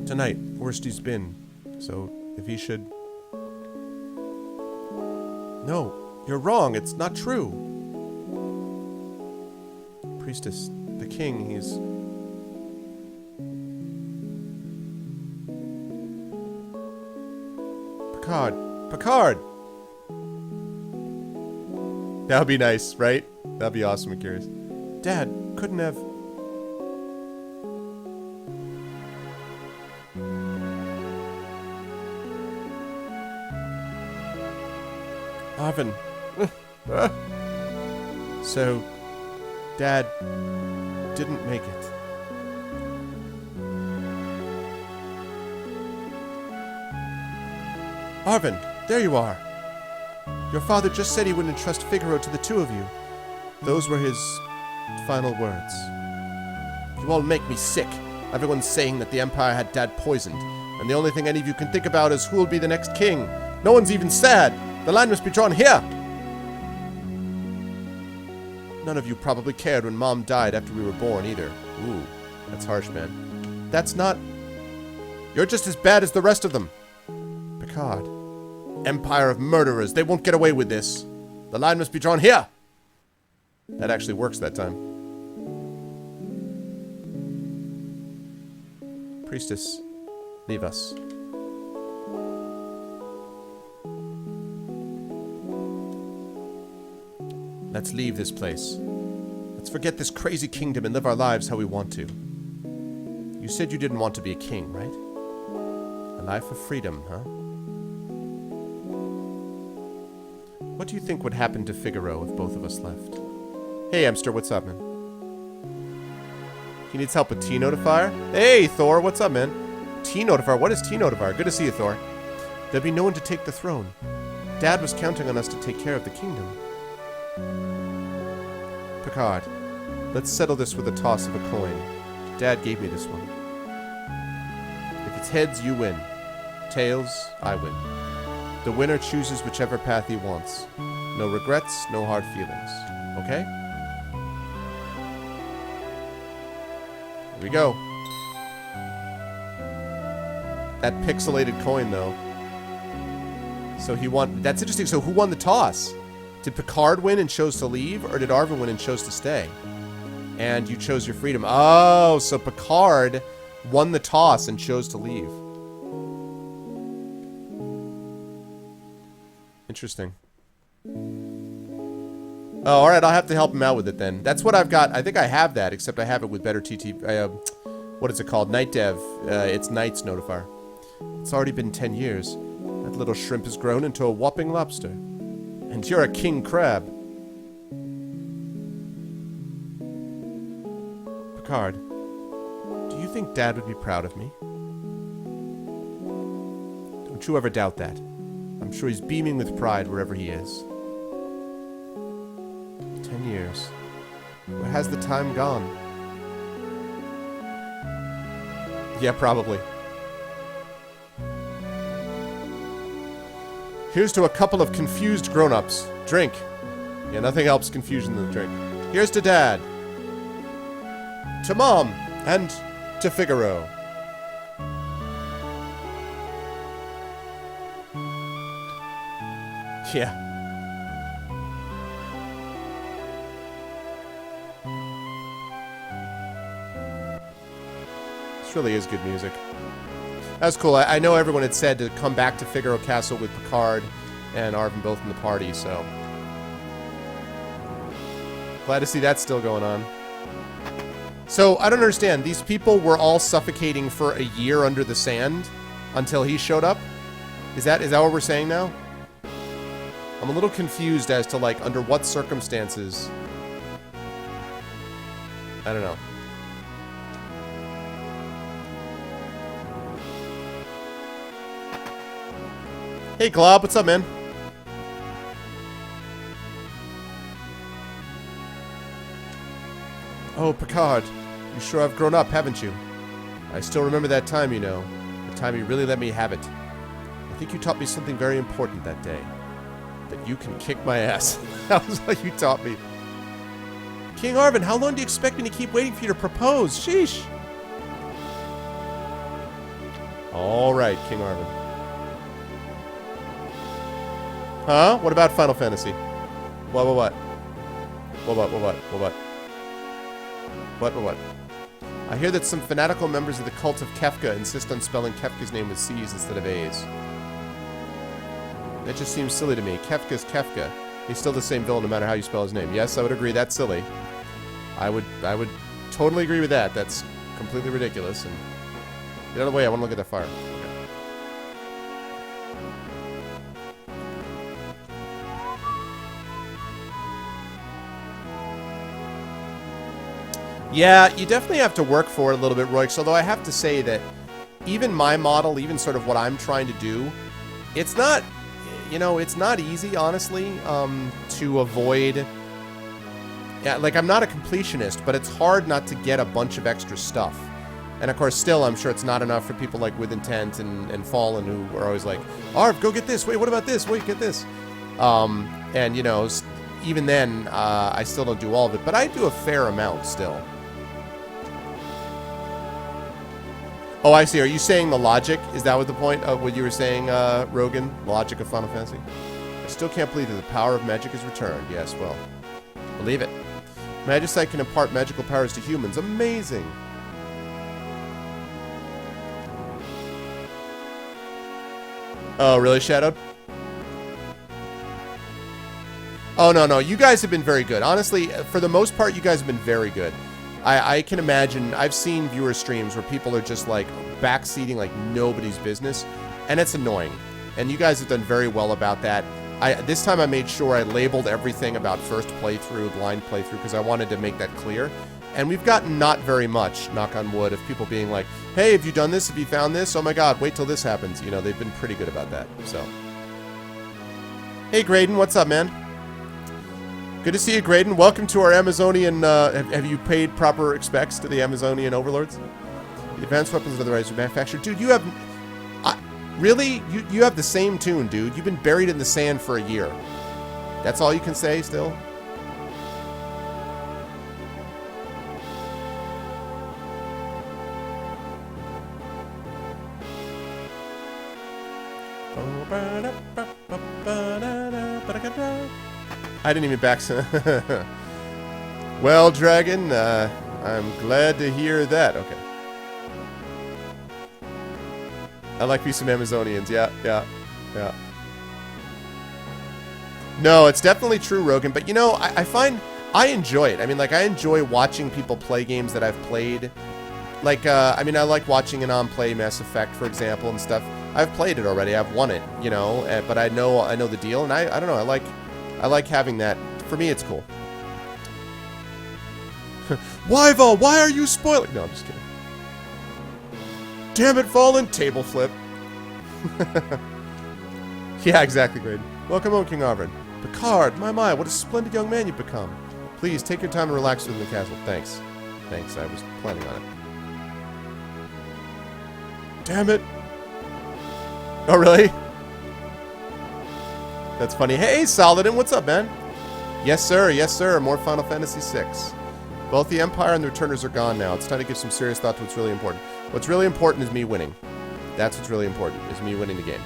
Tonight, worst he's been. So, if he should... No, you're wrong. It's not true. Priestess, the king, he's... Picard, Picard! That would be nice, right? That'd be awesome and curious. Dad, couldn't have... Arvin. So, Dad didn't make it. Arvin, there you are. Your father just said he wouldn't entrust Figaro to the two of you. Those were his final words. You all make me sick. Everyone's saying that the Empire had Dad poisoned, and the only thing any of you can think about is who will be the next king. No one's even sad. The line must be drawn here. None of you probably cared when Mom died after we were born either. Ooh, that's harsh, man. That's not... You're just as bad as the rest of them. Picard. Empire of murderers. They won't get away with this. The line must be drawn here. That actually works that time. Priestess, leave us. Let's leave this place. Let's forget this crazy kingdom and live our lives how we want to. You said you didn't want to be a king, right? A life of freedom, huh? What do you think would happen to Figaro if both of us left? Hey, Emster, what's up, man? He needs help with T-Notifier? Hey, Thor, what's up, man? T-Notifier? What is T-Notifier? Good to see you, Thor. There'll be no one to take the throne. Dad was counting on us to take care of the kingdom. Picard, let's settle this with a toss of a coin. Dad gave me this one. If it's heads, you win. Tails, I win. The winner chooses whichever path he wants. No regrets, no hard feelings. Okay? Here we go. That pixelated coin, though. So he won... That's interesting. So who won the toss? Did Picard win and chose to leave, or did Arvin win and chose to stay? And you chose your freedom. Oh, so Picard won the toss and chose to leave. Interesting. Oh, alright, I'll have to help him out with it then. That's what I've got. I think I have that, except I have it with better TT... what is it called? Night Dev. It's Night's Notifier. It's already been 10 years. That little shrimp has grown into a whopping lobster. And you're a king crab. Picard, do you think Dad would be proud of me? Don't you ever doubt that. I'm sure he's beaming with pride wherever he is. 10 years. Where has the time gone? Yeah, probably. Here's to a couple of confused grown-ups. Drink. Yeah, nothing helps confusion than the drink. Here's to Dad. To Mom. And to Figaro. Yeah. This really is good music. That was cool. I know everyone had said to come back to Figaro Castle with Picard and Arvin both in the party, so... Glad to see that still going on. So, I don't understand. These people were all suffocating for a year under the sand until he showed up? Is that what we're saying now? I'm a little confused as to, like, under what circumstances... I don't know. Hey, Glob, what's up, man? Oh, Picard, you sure have grown up, haven't you? I still remember that time, you know. The time you really let me have it. I think you taught me something very important that day. That you can kick my ass. That was what you taught me. King Arvin, how long do you expect me to keep waiting for you to propose? Sheesh. All right, King Arvin. Huh? What about Final Fantasy? What? What? I hear that some fanatical members of the cult of Kefka insist on spelling Kefka's name with C's instead of A's. That just seems silly to me. Kefka's Kefka. He's still the same villain no matter how you spell his name. Yes, I would agree. That's silly. I would totally agree with that. That's completely ridiculous. And get out of the way. I want to look at that fire. Okay. Yeah, you definitely have to work for it a little bit, Royx. Although I have to say that even my model, even sort of what I'm trying to do, it's not, you know, it's not easy, honestly, to avoid. Yeah, like, I'm not a completionist, but it's hard not to get a bunch of extra stuff. And, of course, still, I'm sure it's not enough for people like With Intent and Fallen who are always like, Arv, go get this. Wait, what about this? Wait, get this. And, you know, even then, I still don't do all of it, but I do a fair amount still. Oh, I see. Are you saying the logic? Is that what the point of what you were saying, Rogan? Logic of Final Fantasy? I still can't believe that the power of magic is returned. Yes, well, believe it. Magicite can impart magical powers to humans. Amazing. Oh, really, Shadowed? Oh, no. You guys have been very good. Honestly, for the most part, you guys have been very good. I can imagine, I've seen viewer streams where people are just like backseating like nobody's business, and it's annoying. And you guys have done very well about that. This time I made sure I labeled everything about first playthrough, blind playthrough, because I wanted to make that clear. And we've gotten not very much, knock on wood, of people being like, hey, have you done this? Have you found this? Oh my god, wait till this happens. You know, they've been pretty good about that, so. Hey, Graydon, what's up, man? Good to see you, Graydon. Welcome to our Amazonian, have you paid proper respects to the Amazonian overlords? The advanced weapons are the right manufactured. Dude, you have... really? You have the same tune, dude. You've been buried in the sand for a year. That's all you can say still? I didn't even back... Well, Dragon, I'm glad to hear that. Okay. I like me some Amazonians. Yeah. No, it's definitely true, Rogan. But, you know, I find... I enjoy it. I mean, like, I enjoy watching people play games that I've played. Like, I mean, I like watching Anon play Mass Effect, for example, and stuff. I've played it already. I've won it, you know. But I know the deal, and I don't know. I like having that. For me, it's cool. Wyval, why are you spoiling? No, I'm just kidding. Damn it, Fallen. Table flip. Yeah, exactly, Graydon. Welcome home, King Arvin. Picard, my, what a splendid young man you've become. Please, take your time and relax within the castle. Thanks. I was planning on it. Damn it. Oh, really? That's funny. Hey, Saladin, what's up, man? Yes, sir. More Final Fantasy VI. Both the Empire and the Returners are gone now. It's time to give some serious thought to what's really important. What's really important is me winning. That's what's really important, is me winning the game.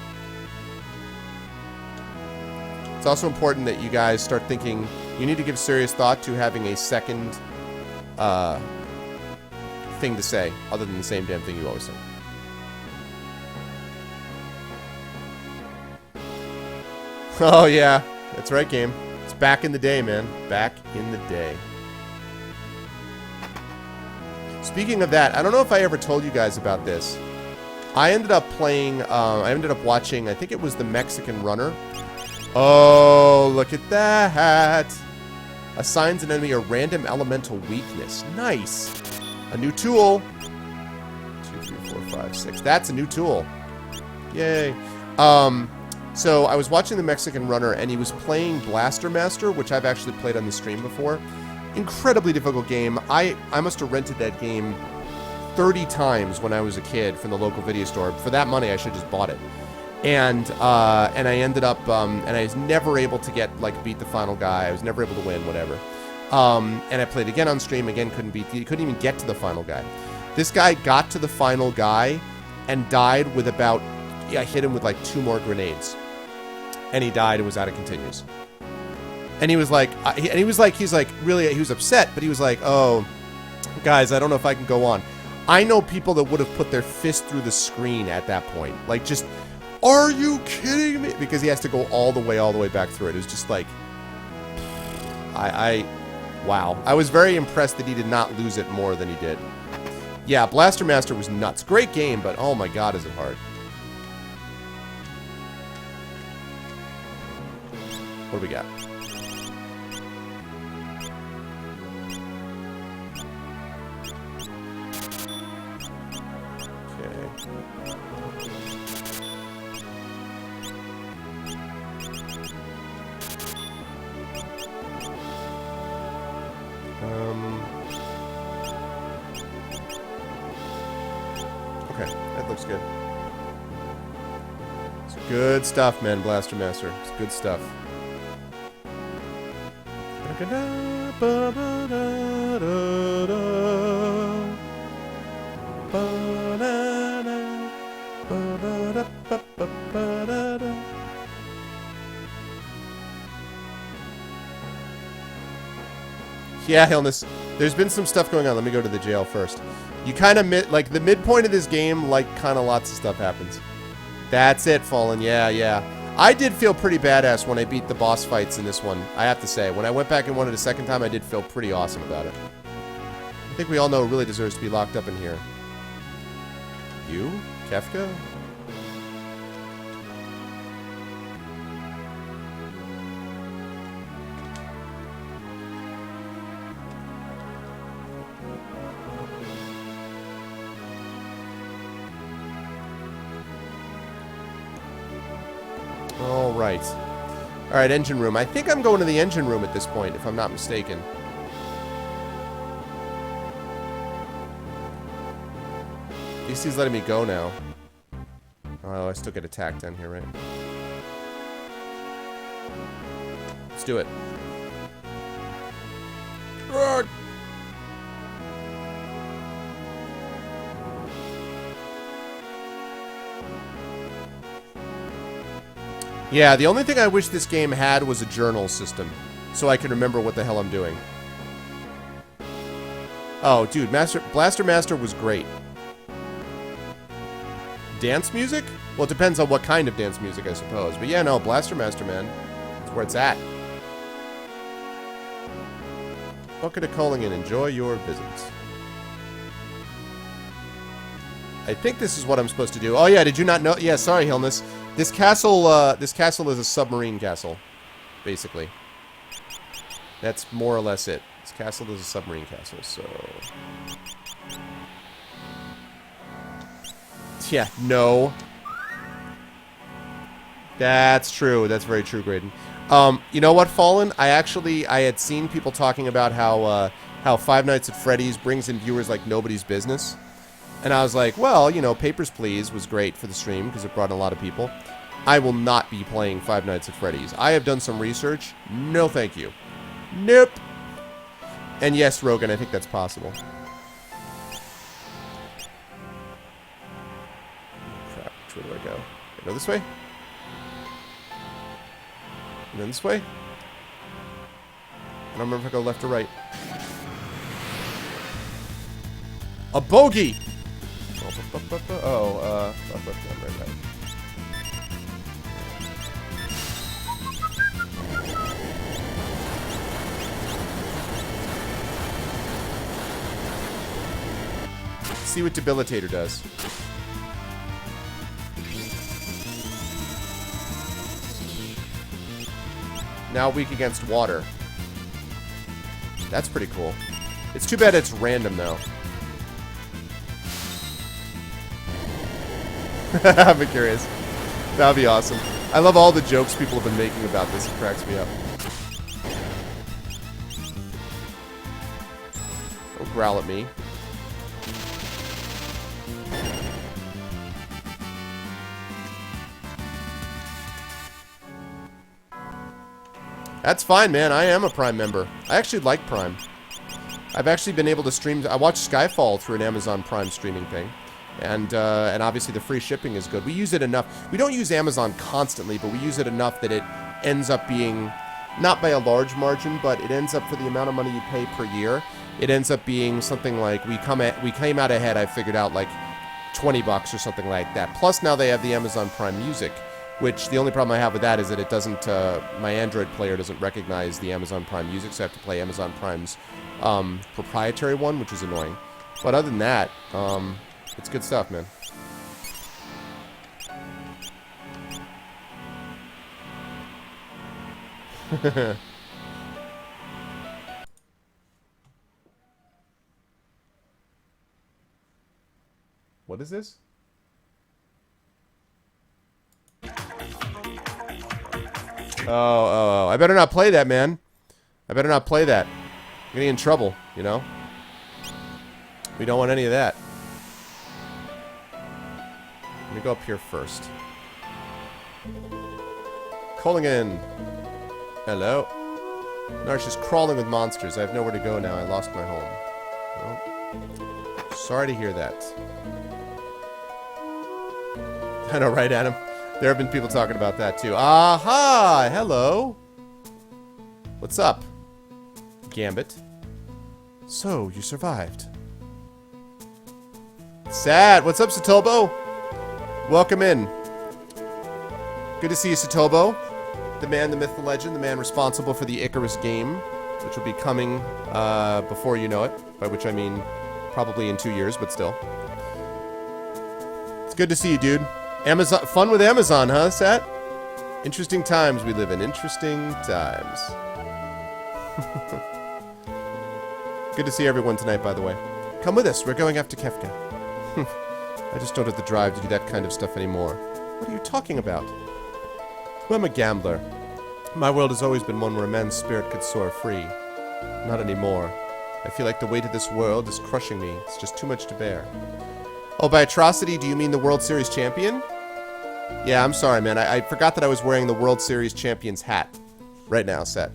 It's also important that you guys start thinking you need to give serious thought to having a second thing to say, other than the same damn thing you always say. Oh, yeah. That's right, game. It's back in the day, man. Back in the day. Speaking of that, I don't know if I ever told you guys about this. I ended up watching, I think it was the Mexican Runner. Oh, look at that. Assigns an enemy a random elemental weakness. Nice. A new tool. 2, 3, 4, 5, 6. That's a new tool. Yay. So I was watching the Mexican Runner, and he was playing Blaster Master, which I've actually played on the stream before. Incredibly difficult game. I must have rented that game 30 times when I was a kid from the local video store. For that money, I should have just bought it. And I ended up, and I was never able to beat the final guy. I was never able to win, whatever. And I played again on stream, again couldn't even get to the final guy. This guy got to the final guy and died with I hit him with like 2 more grenades. And he died and was out of continues. And he was like, he was upset, but he was like, oh, guys, I don't know if I can go on. I know people that would have put their fist through the screen at that point. Like, just Are you kidding me? Because he has to go all the way back through it. It was just like, wow. I was very impressed that he did not lose it more than he did. Yeah, Blaster Master was nuts. Great game, but oh my god, is it hard. What do we got? Okay, that looks good. It's good stuff, man, Blaster Master. It's good stuff. Yeah, Hillness. There's been some stuff going on. Let me go to the jail first. You kind of like the midpoint of this game, like kind of lots of stuff happens. That's it, Fallen. Yeah, yeah. I did feel pretty badass when I beat the boss fights in this one. I have to say, when I went back and won it a second time, I did feel pretty awesome about it. I think we all know it really deserves to be locked up in here. You, Kefka? Alright, engine room. I think I'm going to the engine room at this point, if I'm not mistaken. DC's letting me go now. Oh, I still get attacked down here, right? Let's do it. Roar! Yeah, the only thing I wish this game had was a journal system, so I can remember what the hell I'm doing. Oh, dude, Blaster Master was great. Dance music? Well, it depends on what kind of dance music, I suppose. But yeah, no, Blaster Master, man. That's where it's at. Bucket of Culligan, enjoy your visits. I think this is what I'm supposed to do. Oh yeah, did you not know? Yeah, sorry, Hillness. This castle is a submarine castle, basically. That's more or less it. This castle is a submarine castle, so... Yeah, no. That's true. That's very true, Graydon. You know what, Fallen? I had seen people talking about how Five Nights at Freddy's brings in viewers like nobody's business. And I was like, well, you know, Papers, Please was great for the stream because it brought in a lot of people. I will not be playing Five Nights at Freddy's. I have done some research. No, thank you. Nope. And yes, Rogan, I think that's possible. Crap, which way do I go? I go this way? And then this way? I don't remember if I go left or right. A bogey! Oh, right. See what Debilitator does. Now weak against water. That's pretty cool. It's too bad it's random, though. I'm curious. That would be awesome. I love all the jokes people have been making about this. It cracks me up. Don't growl at me. That's fine, man. I am a Prime member. I actually like Prime. I've actually been able to stream... I watched Skyfall through an Amazon Prime streaming thing. And obviously the free shipping is good. We use it enough. We don't use Amazon constantly, but we use it enough that it ends up being, not by a large margin, but it ends up, for the amount of money you pay per year, it ends up being something like, we came out ahead, I figured out, like $20 or something like that. Plus now they have the Amazon Prime Music, which the only problem I have with that is that it doesn't, my Android player doesn't recognize the Amazon Prime Music, so I have to play Amazon Prime's proprietary one, which is annoying. But other than that, it's good stuff, man. What is this? Oh, I better not play that, man. I better not play that. I'm getting in trouble, you know? We don't want any of that. Let me go up here first. Calling in. Hello. Narsh is crawling with monsters. I have nowhere to go now. I lost my home. Well, sorry to hear that. I know, right, Adam? There have been people talking about that, too. Aha! Hello! What's up, Gambit? So, you survived. Sad! What's up, Satobo? Welcome in. Good to see you, Satobo. The man, the myth, the legend, the man responsible for the Icarus game, which will be coming before you know it, by which I mean probably in 2 years, but still. It's good to see you, dude. Amazon, fun with Amazon, huh, Sat? Interesting times we live in. Interesting times. Good to see everyone tonight, by the way. Come with us. We're going after Kefka. I just don't have the drive to do that kind of stuff anymore. What are you talking about? Well, I'm a gambler. My world has always been one where a man's spirit could soar free. Not anymore. I feel like the weight of this world is crushing me. It's just too much to bear. Oh, by atrocity, do you mean the World Series champion? Yeah, I'm sorry, man. I forgot that I was wearing the World Series champion's hat. Right now, Seth.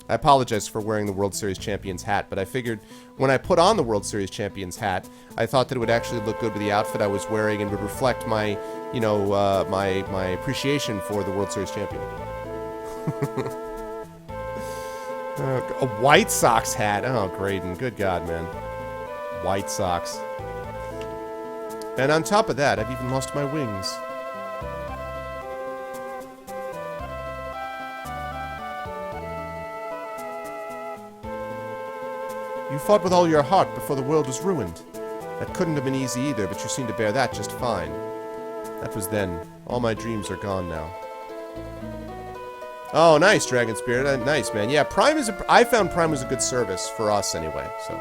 I apologize for wearing the World Series champion's hat, but I figured when I put on the World Series champion's hat, I thought that it would actually look good with the outfit I was wearing and would reflect my, you know, my appreciation for the World Series champion. A White Sox hat. Oh, Graydon. Good God, man. White Sox. And on top of that, I've even lost my wings. You fought with all your heart before the world was ruined. That couldn't have been easy either, but you seem to bear that just fine. That was then. All my dreams are gone now. Oh, nice, Dragon Spirit. Nice, man. Yeah, Prime is I found Prime was a good service for us anyway, so...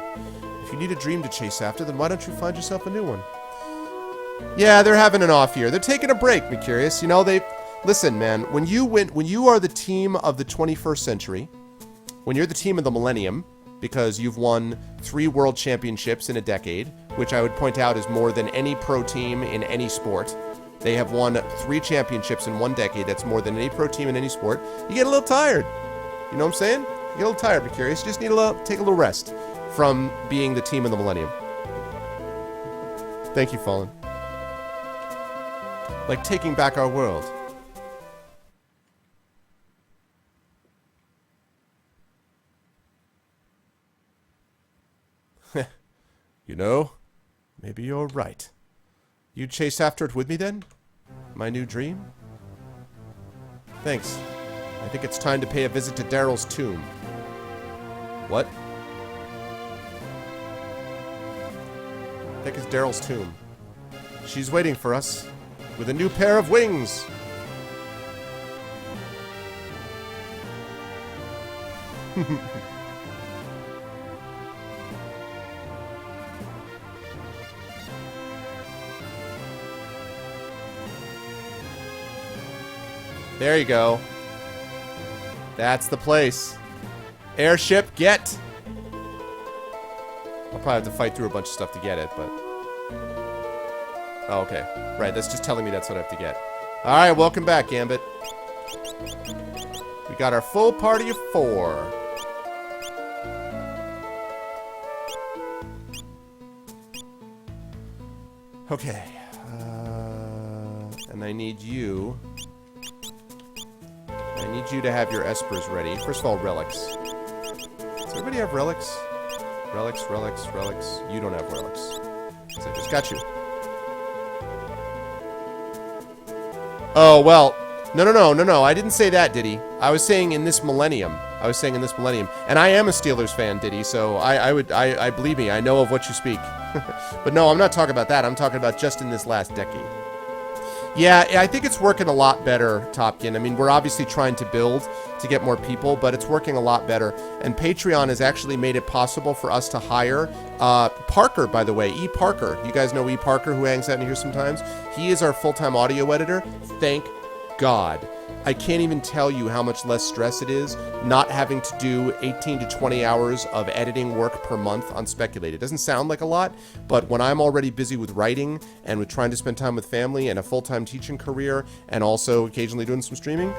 If you need a dream to chase after, then why don't you find yourself a new one? Yeah, they're having an off year. They're taking a break, me curious. You know, they... Listen, man, when you are the team of the 21st century, when you're the team of the millennium, because you've won 3 world championships in a decade, which I would point out is more than any pro team in any sport. They have won 3 championships in 1 decade. That's more than any pro team in any sport. You get a little tired. You know what I'm saying? You get a little tired, be curious. You just need to take a little rest from being the team of the millennium. Thank you, Fallen. Like taking back our world. You know, maybe you're right. You chase after it with me then? My new dream? Thanks. I think it's time to pay a visit to Daryl's tomb. What? I think it's Daryl's tomb. She's waiting for us with a new pair of wings. There you go. That's the place. Airship, get! I'll probably have to fight through a bunch of stuff to get it, but... Oh, okay. Right, that's just telling me that's what I have to get. Alright, welcome back, Gambit. We got our full party of 4. Okay. And I need you... I need you to have your espers ready. First of all, relics. Does everybody have relics? Relics, relics, relics. You don't have relics. So I just got you. Oh, well, no. I didn't say that, Diddy. I was saying in this millennium. And I am a Steelers fan, Diddy, so I believe me, I know of what you speak. But no, I'm not talking about that. I'm talking about just in this last decade. Yeah, I think it's working a lot better, Topkin. I mean, we're obviously trying to build to get more people, but it's working a lot better. And Patreon has actually made it possible for us to hire Parker, by the way, E. Parker. You guys know E. Parker, who hangs out in here sometimes? He is our full-time audio editor. Thank God. I can't even tell you how much less stress it is not having to do 18 to 20 hours of editing work per month on Speculate. It doesn't sound like a lot, but when I'm already busy with writing and with trying to spend time with family and a full-time teaching career and also occasionally doing some streaming,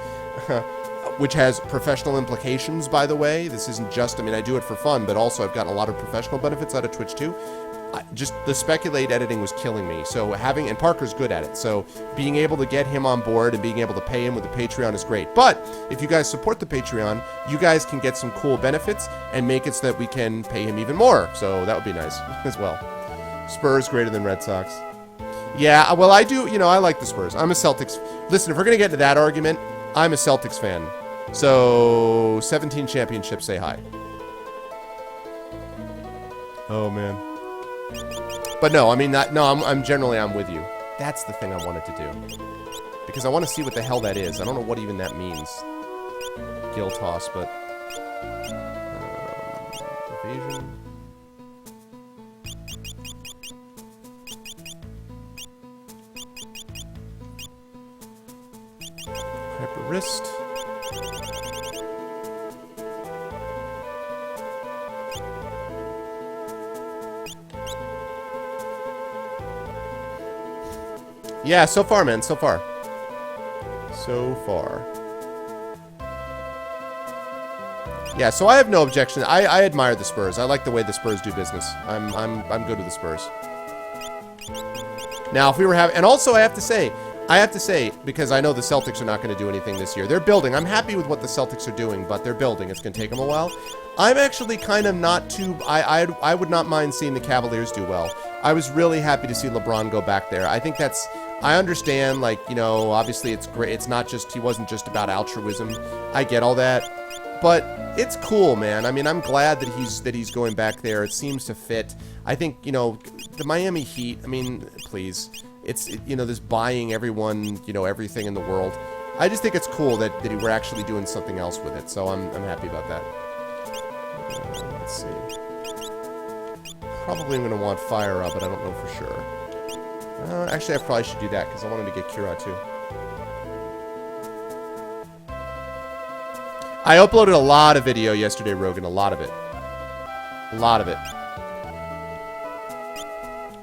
which has professional implications, by the way. This isn't just, I mean, I do it for fun, but also I've gotten a lot of professional benefits out of Twitch too. Just the Speculate editing was killing me. So and Parker's good at it. So being able to get him on board and being able to pay him with the Patreon is great. But if you guys support the Patreon, you guys can get some cool benefits and make it so that we can pay him even more. So that would be nice as well. Spurs greater than Red Sox. Yeah, well, I do, I like the Spurs. I'm a Celtics. Listen, if we're going to get into that argument, I'm a Celtics fan. So 17 championships, say hi. Oh, man. But no, I mean, I'm generally, I'm with you. That's the thing I wanted to do. Because I want to see what the hell that is. I don't know what even that means. Gill toss, but... evasion. Hyper wrist. Yeah, so far, man. So far. Yeah, so I have no objection. I admire the Spurs. I like the way the Spurs do business. I'm good with the Spurs. Now, if we were having... And also, I have to say, because I know the Celtics are not going to do anything this year. They're building. I'm happy with what the Celtics are doing, but they're building. It's going to take them a while. I'm actually kind of not too... I would not mind seeing the Cavaliers do well. I was really happy to see LeBron go back there. I think that's... I understand, like, obviously it's great. It's not just... He wasn't just about altruism. I get all that. But it's cool, man. I mean, I'm glad that he's going back there. It seems to fit. I think, the Miami Heat, I mean, please. It's, this buying everyone, everything in the world. I just think it's cool that we're actually doing something else with it. So I'm happy about that. Let's see. Probably I'm going to want Fire Up, but I don't know for sure. Actually, I probably should do that because I wanted to get Kira too. I uploaded a lot of video yesterday, Rogan. A lot of it.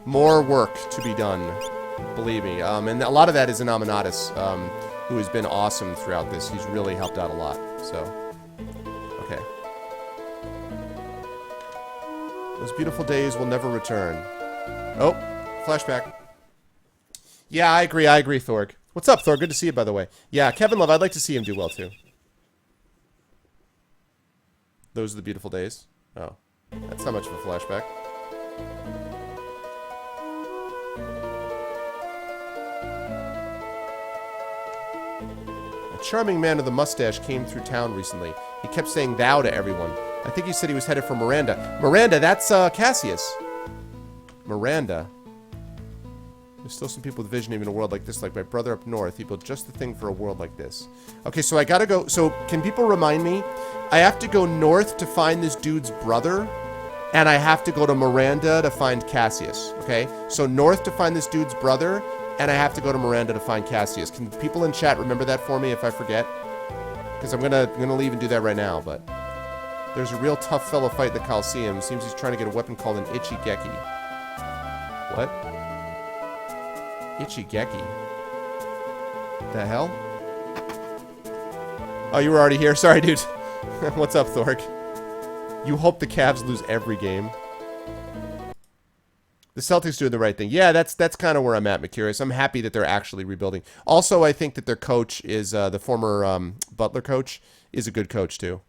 More work to be done. Believe me. And a lot of that is Inaminatus, who has been awesome throughout this. He's really helped out a lot. So, okay. Those beautiful days will never return. Oh, flashback. Yeah, I agree, Thorg. What's up, Thorg? Good to see you, by the way. Yeah, Kevin Love, I'd like to see him do well, too. Those are the beautiful days. Oh, that's not much of a flashback. A charming man with a mustache came through town recently. He kept saying thou to everyone. I think he said he was headed for Miranda. Miranda, that's Cassius. Miranda. There's still some people with vision even in a world like this, like my brother up north. He built just the thing for a world like this. Okay, so I gotta go. So can people remind me? I have to go north to find this dude's brother, and I have to go to Miranda to find Cassius. Okay, so north to find this dude's brother, and I have to go to Miranda to find Cassius. Can people in chat remember that for me if I forget? Because I'm gonna leave and do that right now. But there's a real tough fellow fight in the Coliseum. Seems he's trying to get a weapon called an Ichigeki. What? Ichigeki. The hell? Oh, you were already here? Sorry, dude. What's up, Thork? You hope the Cavs lose every game. The Celtics doing the right thing. Yeah, that's kind of where I'm at, Mercurius. I'm happy that they're actually rebuilding. Also, I think that their coach is, the former Butler coach, is a good coach, too.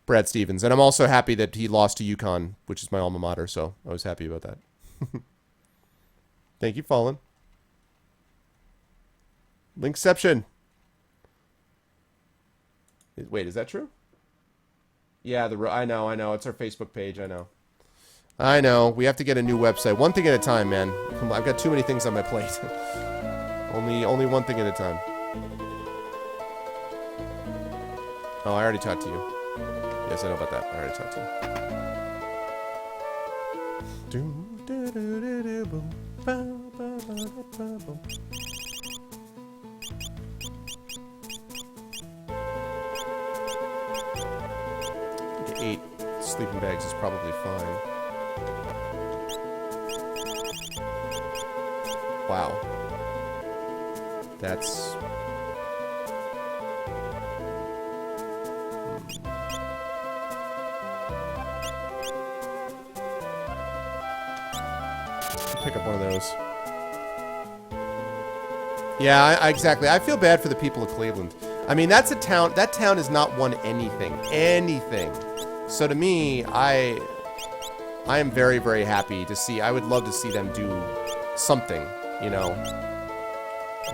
Brad Stevens. And I'm also happy that he lost to UConn, which is my alma mater, so I was happy about that. Thank you, Fallen. Linkception. Wait, is that true? Yeah, I know. It's our Facebook page. I know. We have to get a new website. One thing at a time, man. Come on, I've got too many things on my plate. only one thing at a time. Oh, I already talked to you. Yes, I know about that. I already talked to you. I think 8 sleeping bags is probably fine. Wow. That's... Pick up one of those. Yeah, exactly. I feel bad for the people of Cleveland. I mean, that's a town... That town has not won anything. Anything. So to me, I am very, very happy to see... I would love to see them do something, you know.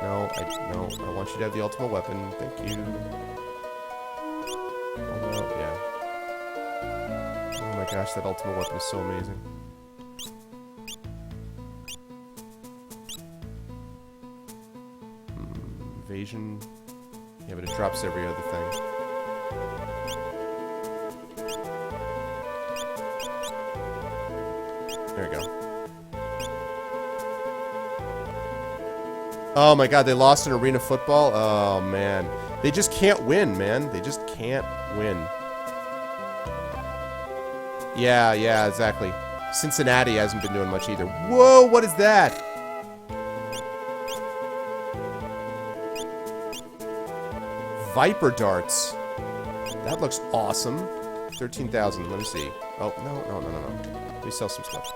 No, I want you to have the ultimate weapon. Thank you. Oh, yeah. Oh my gosh, that ultimate weapon is so amazing. Invasion. Yeah, but it drops every other thing. There we go. Oh my god, they lost in arena football? Oh man. They just can't win, man. They just can't win. Yeah, exactly. Cincinnati hasn't been doing much either. Whoa, what is that? Viper darts. That looks awesome. 13,000. Let me see. Oh, no. Let me sell some stuff.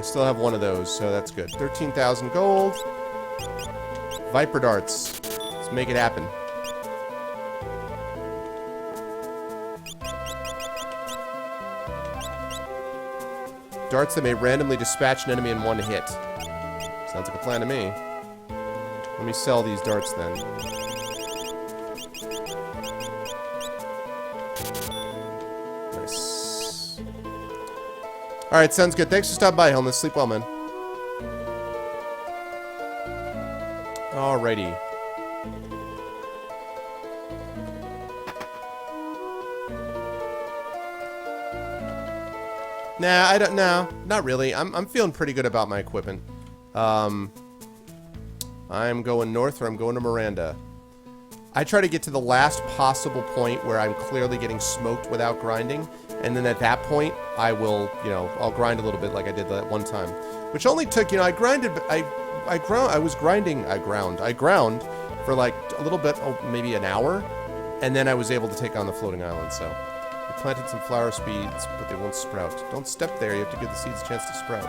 Still have one of those, so that's good. 13,000 gold. Viper darts. Let's make it happen. Darts that may randomly dispatch an enemy in one hit. Sounds like a plan to me. Let me sell these darts then. Nice. Alright, sounds good. Thanks for stopping by, Helmut. Sleep well, man. Alrighty. Nah, I don't know. Not really. I'm feeling pretty good about my equipment. I'm going north or I'm going to Miranda. I try to get to the last possible point where I'm clearly getting smoked without grinding. And then at that point, I will, you know, I'll grind a little bit like I did that one time. Which only took, you know, I ground for like a little bit, maybe an hour. And then I was able to take on the floating island, so. I planted some flower seeds, but they won't sprout. Don't step there, you have to give the seeds a chance to sprout.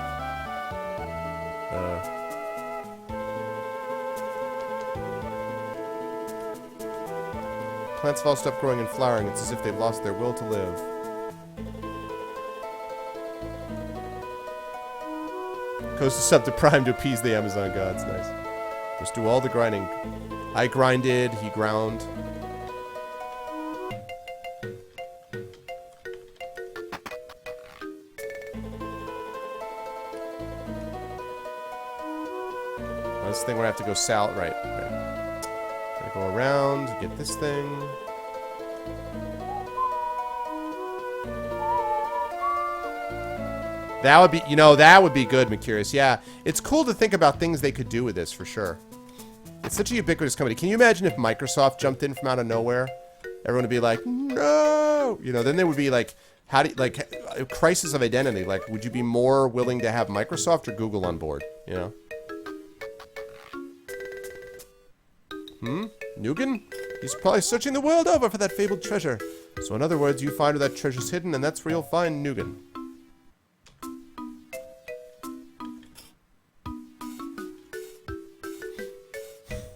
Plants have all stopped growing and flowering. It's as if they've lost their will to live. Coast is up to Prime to appease the Amazon gods. Nice. Just do all the grinding. I grinded, he ground. This thing we're gonna have to go south, right? Gotta go around, get this thing. That would be, you know, that would be good, McCurious. Yeah, it's cool to think about things they could do with this, for sure. It's such a ubiquitous company. Can you imagine if Microsoft jumped in from out of nowhere? Everyone would be like, no! You know, then they would be like, how do you, like, a crisis of identity. Like, would you be more willing to have Microsoft or Google on board, you know? Nugan? He's probably searching the world over for that fabled treasure. So in other words, you find where that treasure's hidden, and that's where you'll find Nugan.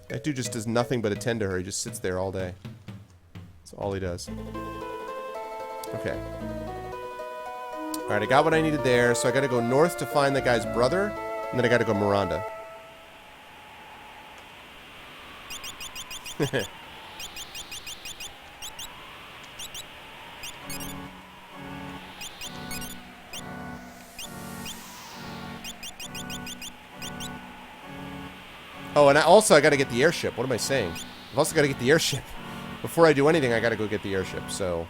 That dude just does nothing but attend to her. He just sits there all day. That's all he does. Okay. Alright, I got what I needed there, so I gotta go north to find the guy's brother, and then I gotta go Miranda. Oh, and I gotta get the airship. What am I saying? I've also gotta get the airship. Before I do anything, I gotta go get the airship, so...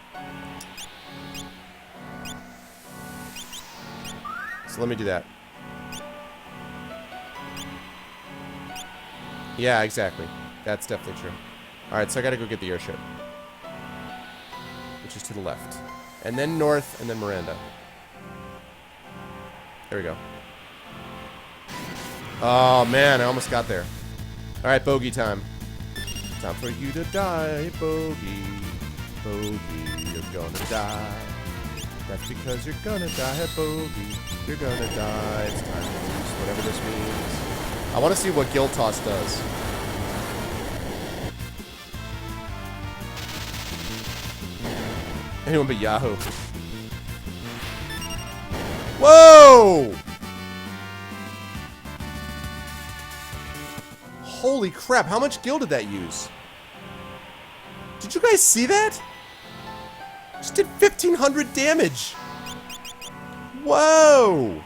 So let me do that. Yeah, exactly. That's definitely true. Alright, so I gotta go get the airship. Which is to the left. And then north, and then Miranda. There we go. Oh, man, I almost got there. Alright, bogey time. Time for you to die, bogey. Bogey, you're gonna die. That's because you're gonna die, bogey. You're gonna die. It's time to use whatever this means. I want to see what Guild Toss does. Anyone but Yahoo. Whoa! Holy crap, how much gil did that use? Did you guys see that? Just did 1,500 damage. Whoa!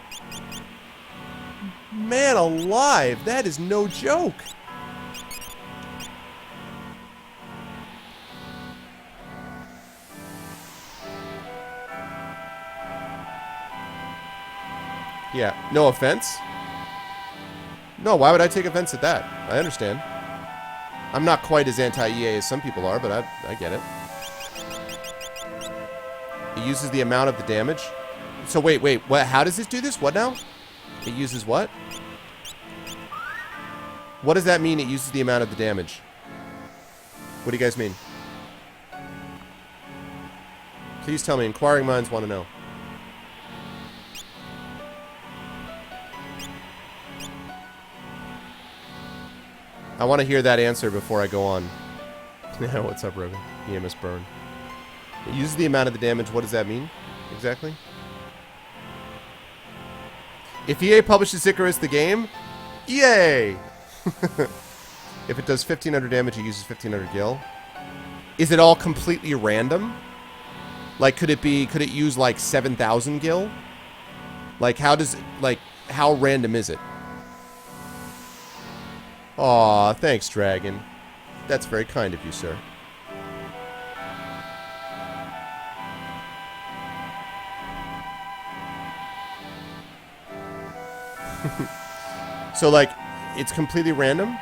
Man alive, that is no joke. Yeah, no offense. No, why would I take offense at that? I understand. I'm not quite as anti-EA as some people are, but I get it. It uses the amount of the damage. So wait, what? How does this do this? What now? It uses what? What does that mean, it uses the amount of the damage? What do you guys mean? Please tell me. Inquiring minds want to know. I want to hear that answer before I go on. Yeah, what's up, Rogan? EMS burn. It uses the amount of the damage. What does that mean? Exactly? If EA publishes Icarus the game, yay! If it does 1,500 damage, it uses 1,500 gil. Is it all completely random? Like, could it use like 7,000 gil? Like, how random is it? Aw, thanks, Dragon. That's very kind of you, sir. So, like, it's completely random?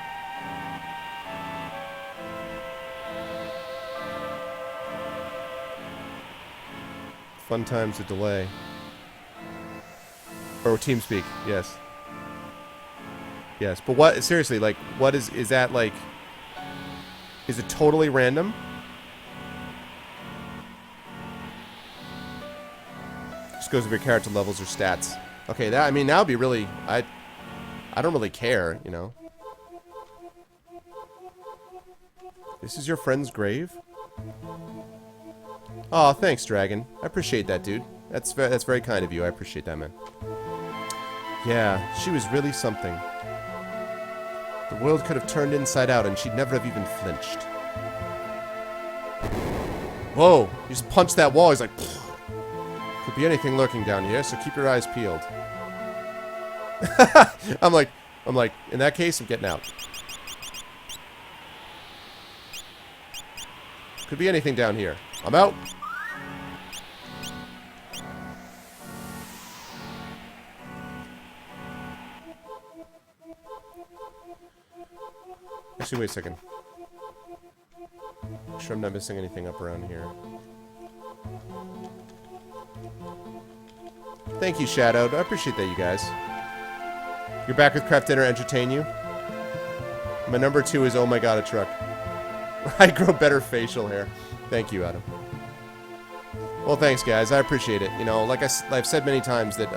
Fun times a delay. Or TeamSpeak, yes. Yes, but what, seriously, like, what is that, like, is it totally random? Just goes with your character levels or stats. Okay, that, I mean, that would be really, I don't really care, you know. This is your friend's grave? Aw, thanks, Dragon. I appreciate that, dude. That's very kind of you. I appreciate that, man. Yeah, she was really something. The world could have turned inside out and she'd never have even flinched. Whoa, he just punched that wall. He's like, pfft. Could be anything lurking down here, so keep your eyes peeled. I'm like, in that case, I'm getting out. Could be anything down here. I'm out. Actually, wait a second. Make sure I'm not missing anything up around here. Thank you, Shadowed. I appreciate that, you guys. You're back with Craft Dinner, entertain you. My number 2 is Oh My God, a Truck. I grow better facial hair. Thank you, Adam. Well, thanks, guys. I appreciate it. You know, like I've said many times that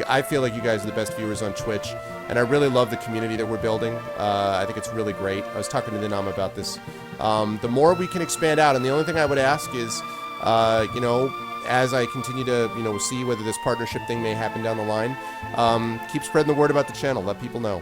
I feel like you guys are the best viewers on Twitch, and I really love the community that we're building. I think it's really great. I was talking to Ninam about this. The more we can expand out, and the only thing I would ask is, you know, as I continue to, you know, see whether this partnership thing may happen down the line, keep spreading the word about the channel. Let people know.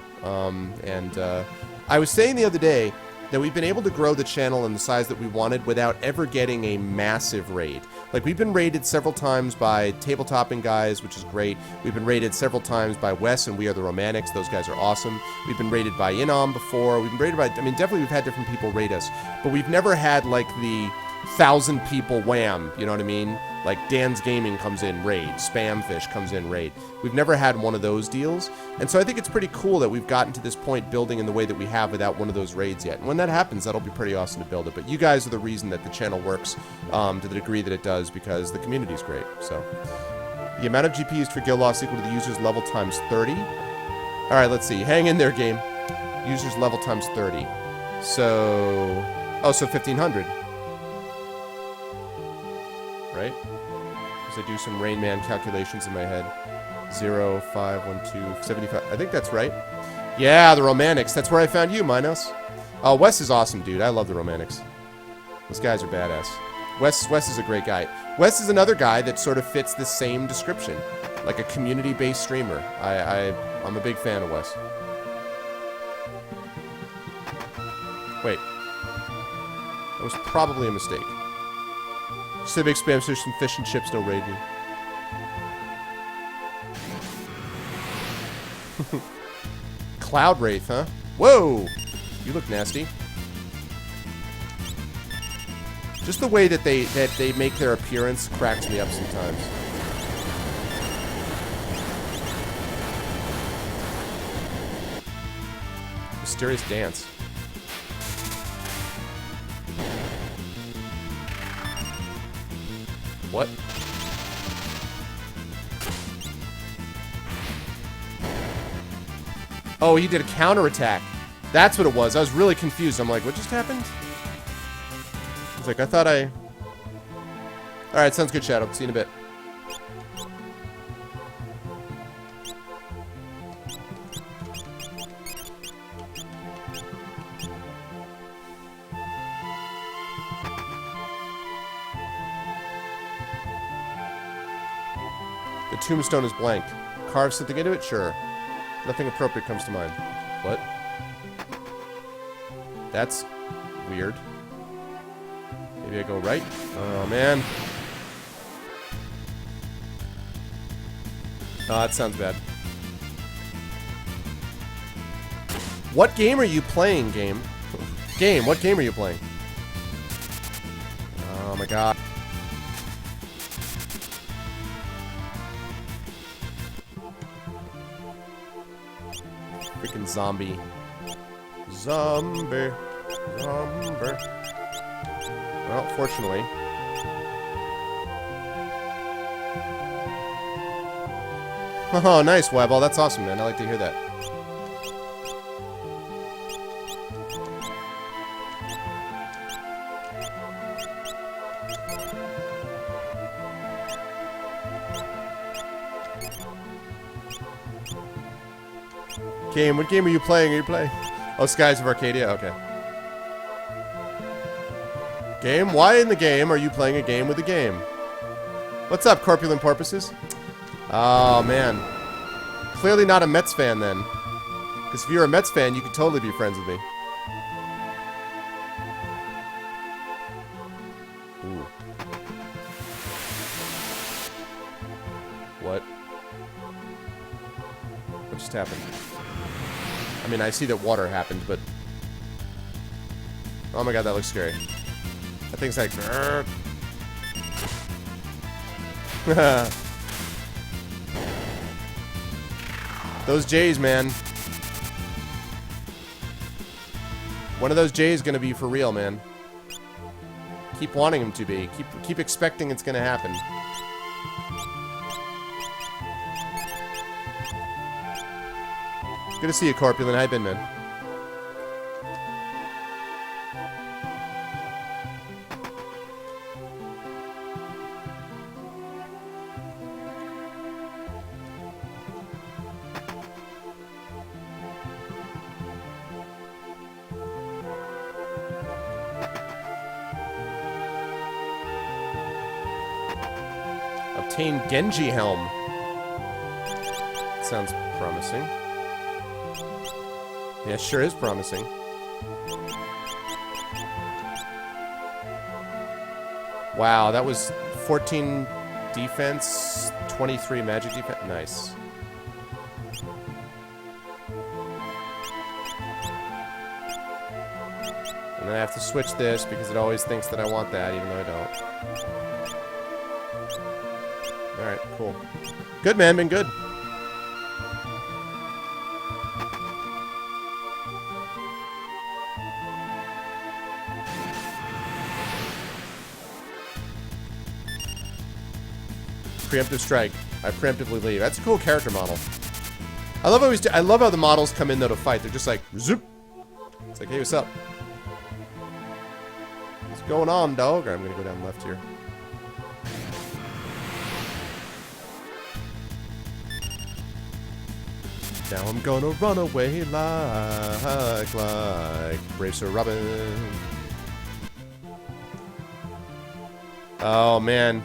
I was saying the other day that we've been able to grow the channel in the size that we wanted without ever getting a massive raid. Like, we've been raided several times by Tabletopping guys, which is great. We've been raided several times by Wes and We Are the Romantics. Those guys are awesome. We've been raided by Inom before. We've been raided by, I mean, definitely we've had different people raid us. But we've never had, like, the 1,000 people wham, you know what I mean? Like, Dan's Gaming comes in, raid. Spamfish comes in, raid. We've never had one of those deals. And so I think it's pretty cool that we've gotten to this point building in the way that we have without one of those raids yet. And when that happens, that'll be pretty awesome to build it. But you guys are the reason that the channel works to the degree that it does, because the community's great. So, the amount of GP used for Guild Loss equal to the user's level times 30. All right, let's see. Hang in there, game. User's level times 30. So, oh, so 1,500. Right? As I do some Rain Man calculations in my head. 0, 5, 1, 2, 75. I think that's right. Yeah, the Romantics. That's where I found you, Minos. Oh, Wes is awesome, dude. I love the Romantics. Those guys are badass. Wes is a great guy. Wes is another guy that sort of fits the same description. Like a community-based streamer. I'm a big fan of Wes. Wait. That was probably a mistake. Civic spam, there's some fish and chips, no raid me. Cloud Wraith, huh? Whoa! You look nasty. Just the way that they make their appearance cracks me up sometimes. Mysterious dance. What? Oh, he did a counterattack. That's what it was. I was really confused. I'm like, what just happened? I was like, I thought I... Alright, sounds good, Shadow. See you in a bit. The tombstone is blank. Carve something into it? Sure. Nothing appropriate comes to mind. What? That's weird. Maybe I go right? Oh, man. Oh, that sounds bad. What game are you playing, game? Game, what game are you playing? Oh, my God. Freaking zombie. Zombie. Well, fortunately. Oh, nice, Webball. That's awesome, man. I like to hear that. Game, what game are you playing? Are you playing? Oh, Skies of Arcadia? Okay. Game, why in the game are you playing a game with the game? What's up, Corpulent Porpoises? Oh, man. Clearly not a Mets fan, then. Because if you're a Mets fan, you could totally be friends with me. Ooh. What? What just happened? I mean, I see that water happened, but... Oh my God, that looks scary. That thing's like... Those J's, man. One of those J's gonna be for real, man. Keep wanting him to be. Keep expecting it's gonna happen. Good to see you, Corpulent. How you been, man? Obtain Genji helm. Sounds promising. Yeah, sure is promising. Wow, that was 14 defense, 23 magic defense. Nice. And then I have to switch this because it always thinks that I want that, even though I don't. Alright, cool. Good, man, been good. Preemptive strike. I preemptively leave. That's a cool character model. I love how the models come in though to fight. They're just like zoop. It's like, hey, what's up? What's going on, dog? Or I'm gonna go down left here. Now I'm gonna run away like Brave Sir Robin. Oh man.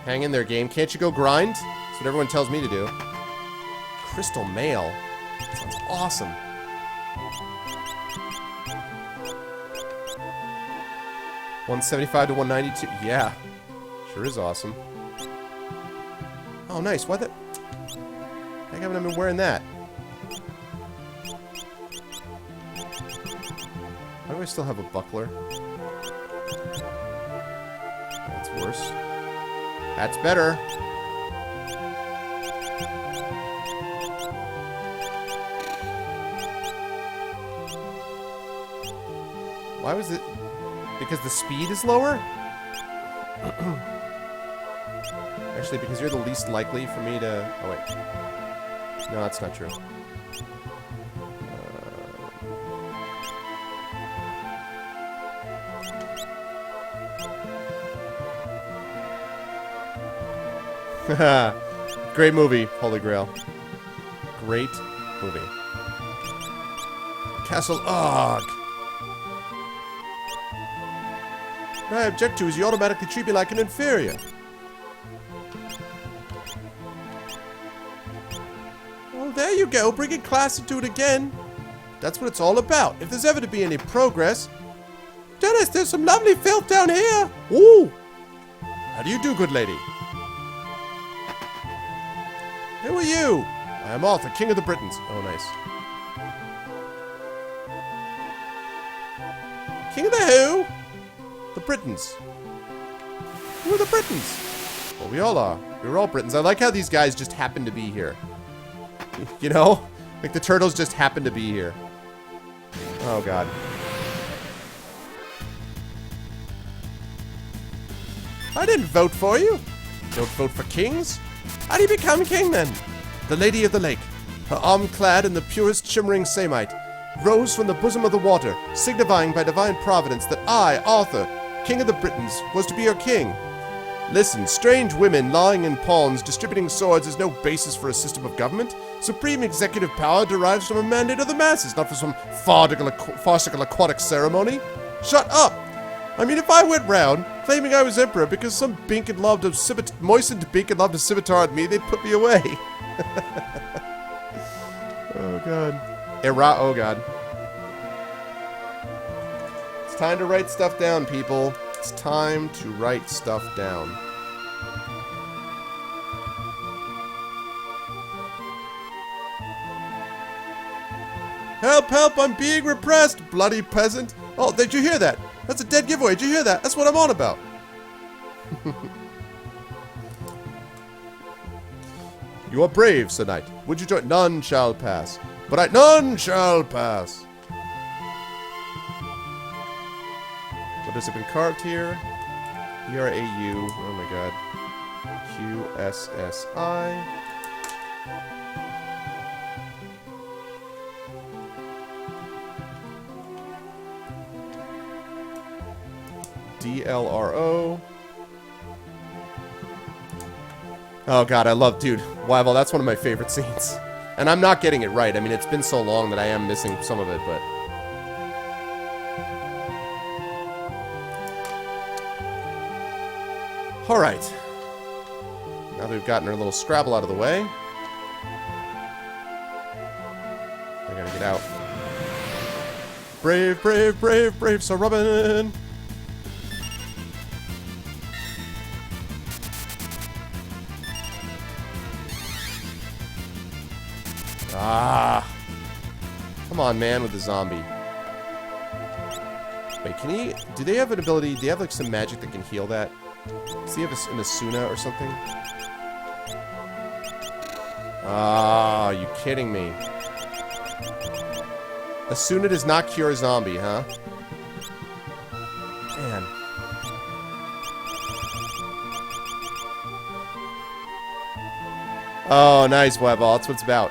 Hang in there, game. Can't you go grind? That's what everyone tells me to do. Crystal Mail. That sounds awesome. $175 to $192. Yeah. Sure is awesome. Oh, nice. Why the heck haven't I been wearing that? Why do I still have a buckler? That's worse. That's better. Why was it? Because the speed is lower? Actually, because you're the least likely for me to... Oh, wait. No, that's not true. Great movie, Holy Grail. Great movie. Castle Og. What I object to is you automatically treat me like an inferior. Oh, there you go, bringing class into it again. That's what it's all about. If there's ever to be any progress... Dennis, there's some lovely filth down here. Ooh. How do you do, good lady? Who are you? I am Arthur, King of the Britons. Oh, nice. King of the who? The Britons. Who are the Britons? Well, we all are. We're all Britons. I like how these guys just happen to be here. You know? Like the turtles just happen to be here. Oh, God. I didn't vote for you. Don't vote for kings? How do you become king, then? The Lady of the Lake, her arm clad in the purest shimmering samite, rose from the bosom of the water, signifying by divine providence that I, Arthur, King of the Britons, was to be your king. Listen, strange women lying in ponds distributing swords is no basis for a system of government. Supreme executive power derives from a mandate of the masses, not from some farcical aquatic ceremony. Shut up! I mean, if I went round claiming I was emperor because some bink had loved a moistened bink had loved a scimitar at me, they'd put me away. Oh, God. Oh, God. It's time to write stuff down, people. It's time to write stuff down. Help, help, I'm being repressed, bloody peasant. Oh, did you hear that? That's a dead giveaway. Did you hear that? That's what I'm on about. You are brave, Sir Knight. Would you join? None shall pass. But none shall pass. What has it been carved here? E-R-A-U. Oh my God. Q-S-S-I. D-L-R-O. Oh God, I love, dude. Wyval, that's one of my favorite scenes. And I'm not getting it right. I mean, it's been so long that I am missing some of it, but... Alright. Now that we've gotten our little Scrabble out of the way. I gotta get out. Brave, brave, brave, brave Sir Robin! Ah! Come on, man, with the zombie. Wait, can he... Do they have an ability... Do they have, like, some magic that can heal that? Does he have an Asuna or something? Ah, you kidding me. Asuna does not cure a zombie, huh? Man. Oh, nice, Webball. That's what it's about.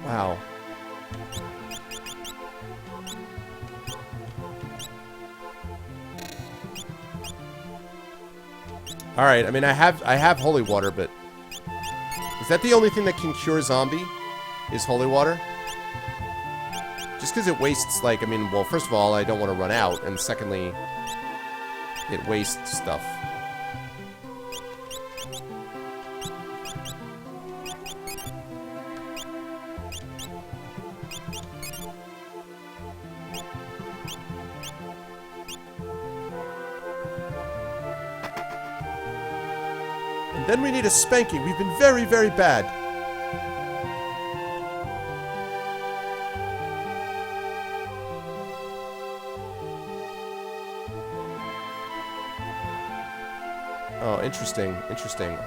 Wow. All right. I mean, I have holy water, but is that the only thing that can cure zombie? Is holy water? Just because it wastes, like, I mean, well, first of all, I don't want to run out, and secondly, it wastes stuff. And then we need a spanking. We've been very, very bad. Oh, interesting, interesting.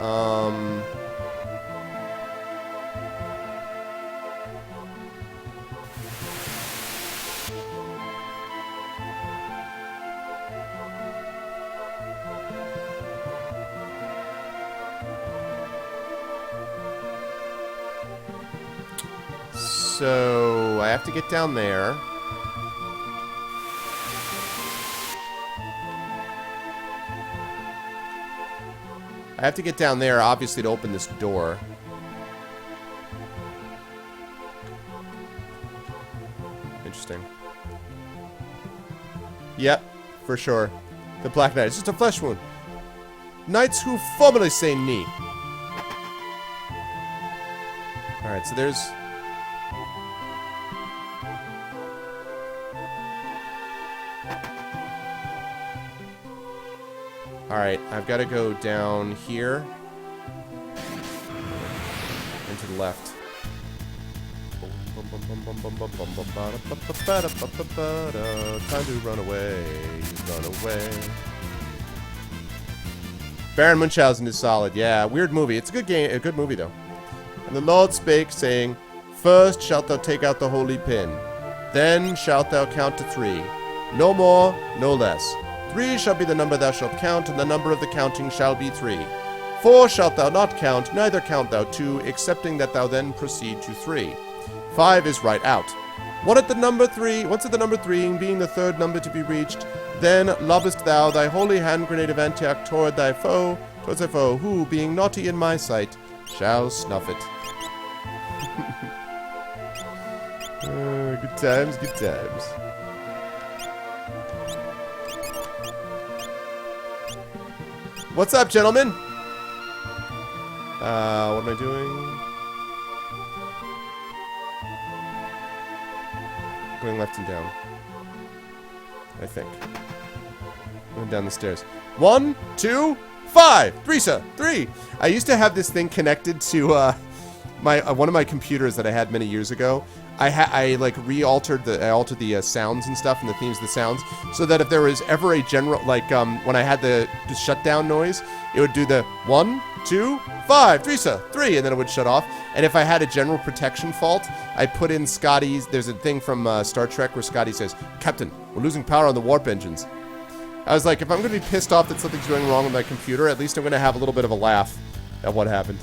So, I have to get down there. I have to get down there, obviously, to open this door. Interesting. Yep, for sure. The Black Knight. It's just a flesh wound. Knights who formerly say knee. Alright, so there's... Alright, I've got to go down here. And to the left. Time to run away. Run away. Baron Munchausen is solid. Yeah, weird movie. It's a good game. A good movie, though. And the Lord spake, saying, First shalt thou take out the holy pin. Then shalt thou count to 3. No more, no less. 3 shall be the number thou shalt count, and the number of the counting shall be 3. 4 shalt thou not count, neither count thou 2, excepting that thou then proceed to 3. 5 is right out. Once at the number 3, being the third number to be reached, then lovest thou thy holy hand grenade of Antioch towards thy foe, who, being naughty in my sight, shall snuff it. Good times, good times. What's up, gentlemen? What am I doing? Going left and down. I think. Going down the stairs. 1, 2, 5! Theresa! 3! I used to have this thing connected to, one of my computers that I had many years ago. I altered the sounds and stuff and the themes of the sounds so that if there was ever a general, when I had the shutdown noise, it would do the 1, 2, 5, Theresa, 3, and then it would shut off. And if I had a general protection fault, I put in Scotty's, there's a thing from Star Trek where Scotty says, Captain, we're losing power on the warp engines. I was like, if I'm going to be pissed off that something's going wrong with my computer, at least I'm going to have a little bit of a laugh at what happened.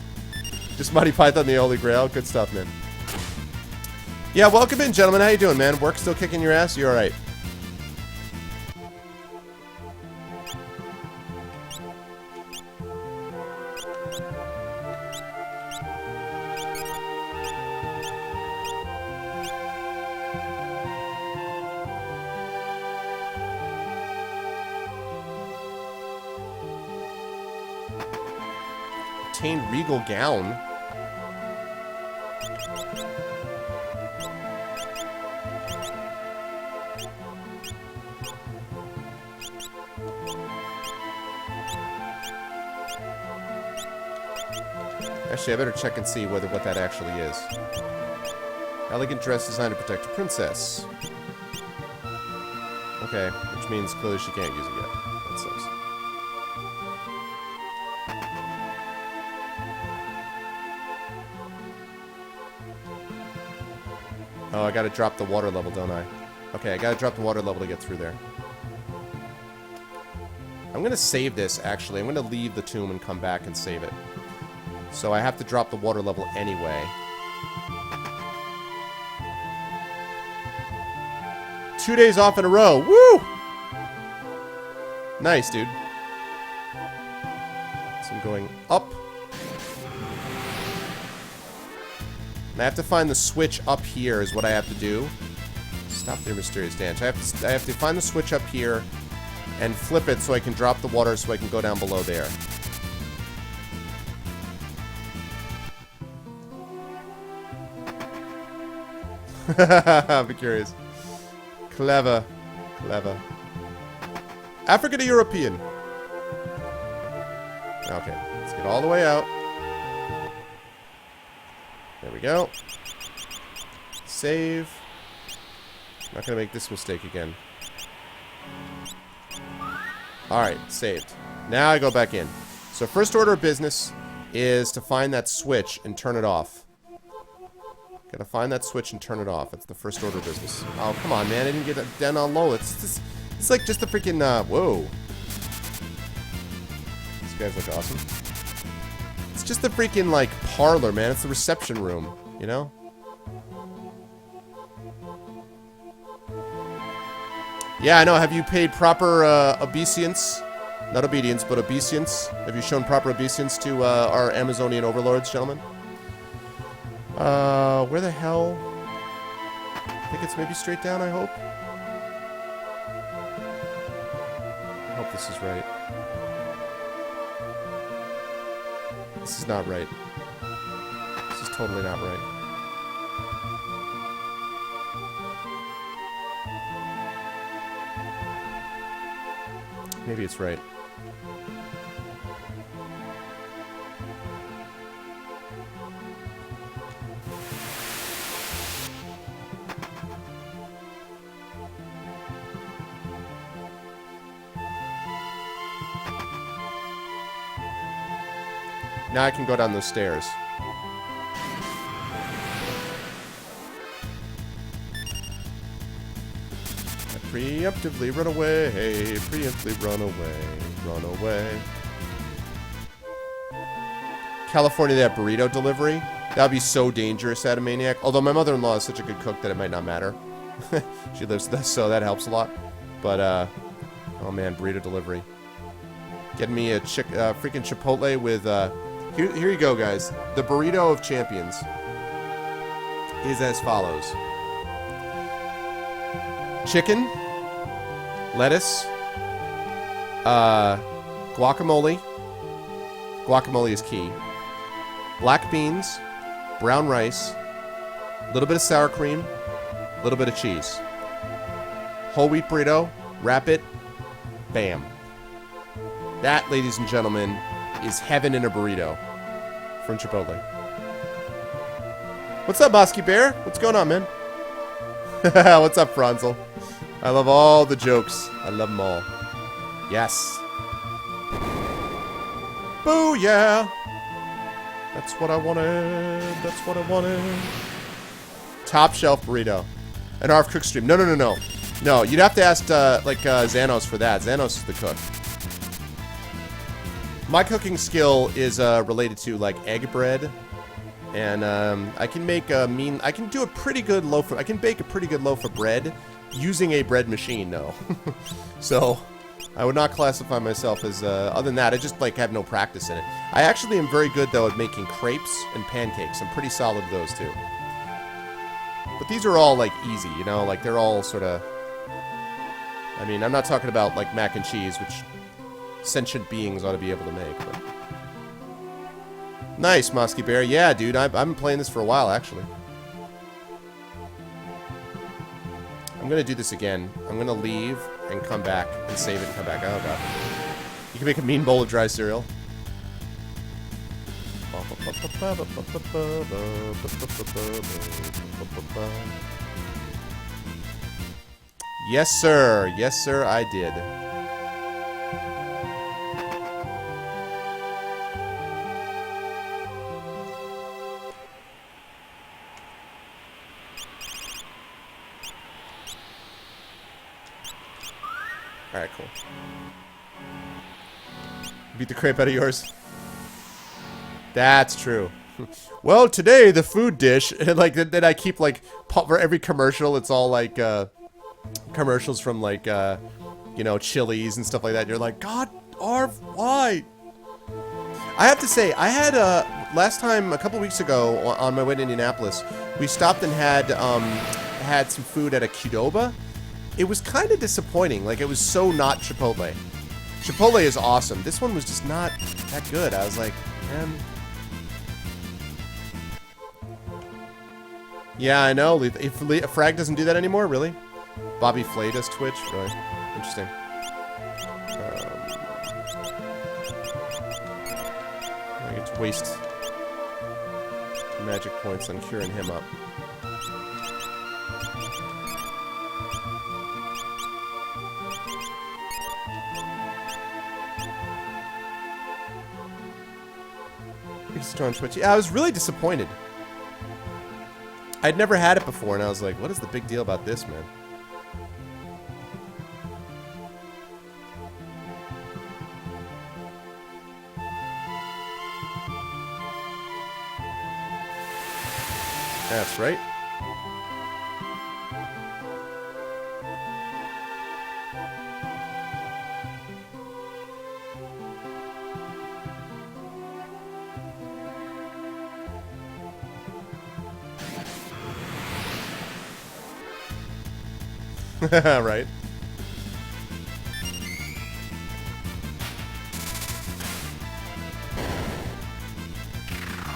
Just Monty Python, the Holy Grail. Good stuff, man. Yeah, welcome in, gentlemen. How you doing, man? Work still kicking your ass? You alright? Obtain regal gown. Actually, I better check and see what that actually is. Elegant dress designed to protect a princess. Okay, which means clearly she can't use it yet. That sucks. Oh, I gotta drop the water level, don't I? Okay, I gotta drop the water level to get through there. I'm gonna save this, actually. I'm gonna leave the tomb and come back and save it. So I have to drop the water level anyway. 2 days off in a row. Woo! Nice, dude. So I'm going up. And I have to find the switch up here is what I have to do. Stop their mysterious dance. I have to find the switch up here and flip it so I can drop the water so I can go down below there. I'll be curious. Clever. Clever. Africa to European. Okay, let's get all the way out. There we go. Save. Not gonna make this mistake again. Alright, saved. Now I go back in. So first order of business is to find that switch and turn it off. Gotta find that switch and turn it off. That's the first order of business. Oh, come on, man. I didn't get it down on low. It's like just a freaking, whoa. These guys look awesome. It's just the freaking, like, parlor, man. It's the reception room, you know? Yeah, I know. Have you paid proper obeisance? Not obedience, but obeisance. Have you shown proper obeisance to our Amazonian overlords, gentlemen? Where the hell? I think it's maybe straight down, I hope. I hope this is right. This is not right. This is totally not right. Maybe it's right. Now I can go down those stairs. Preemptively run away. Preemptively run away. Run away. California, that burrito delivery. That would be so dangerous at a maniac. Although my mother-in-law is such a good cook that it might not matter. She lives with us, so that helps a lot. But, oh man, burrito delivery. Getting me a freaking Chipotle with, Here you go, guys. The burrito of champions is as follows. Chicken, lettuce, guacamole. Guacamole is key. Black beans, brown rice, a little bit of sour cream, a little bit of cheese. Whole wheat burrito, wrap it, bam. That, ladies and gentlemen, is heaven in a burrito from Chipotle. What's up, Bosky Bear? What's going on, man? What's up, Franzel? I love all the jokes. I love them all. Yes. Boo, yeah. That's what I wanted. That's what I wanted. Top shelf burrito. An ARF cook stream. No, no, no, no. No, you'd have to ask, Xanos for that. Xanos is the cook. My cooking skill is related to like egg bread, and I can make I can do a pretty good loaf. I can bake a pretty good loaf of bread using a bread machine, though. So I would not classify myself as. Other than that, I just like have no practice in it. I actually am very good though at making crepes and pancakes. I'm pretty solid at those too. But these are all like easy, you know, like they're all sort of. I mean, I'm not talking about like mac and cheese, which sentient beings ought to be able to make. But Nice, Musky Bear. Yeah, dude, I've been playing this for a while, actually. I'm gonna do this again. I'm gonna leave and come back and save it and come back. Oh, God. You can make a mean bowl of dry cereal. Yes, sir. Yes, sir, I did. Alright, cool. Beat the crap out of yours. That's true. Well, today the food dish, and like then I keep like for every commercial, it's all like commercials from like you know, Chili's and stuff like that. You're like, God, why? I have to say, I had last time a couple weeks ago on my way to Indianapolis, we stopped and had some food at a Qdoba. It was kind of disappointing. Like, it was so not Chipotle. Chipotle is awesome. This one was just not that good. I was like, man. Yeah, I know. If Frag doesn't do that anymore, really? Bobby Flay does Twitch? Really? Interesting. I get to waste magic points on curing him up. On Twitch. Yeah, I was really disappointed. I'd never had it before, and I was like, what is the big deal about this, man? That's right. Right.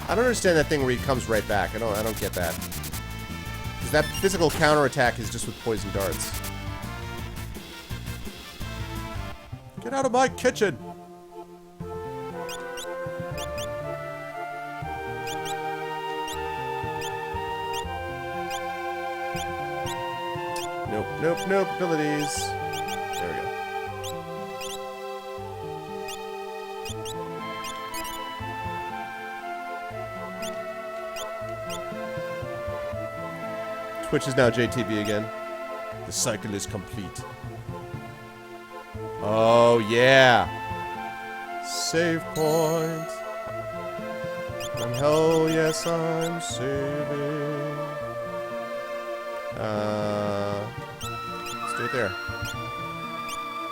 I don't understand that thing where he comes right back. I don't get that. Because that physical counterattack is just with poison darts. Get out of my kitchen! Nope, abilities. There we go. Twitch is now JTB again. The cycle is complete. Oh, yeah. Save point. And hell yes, I'm saving. Let's do it there.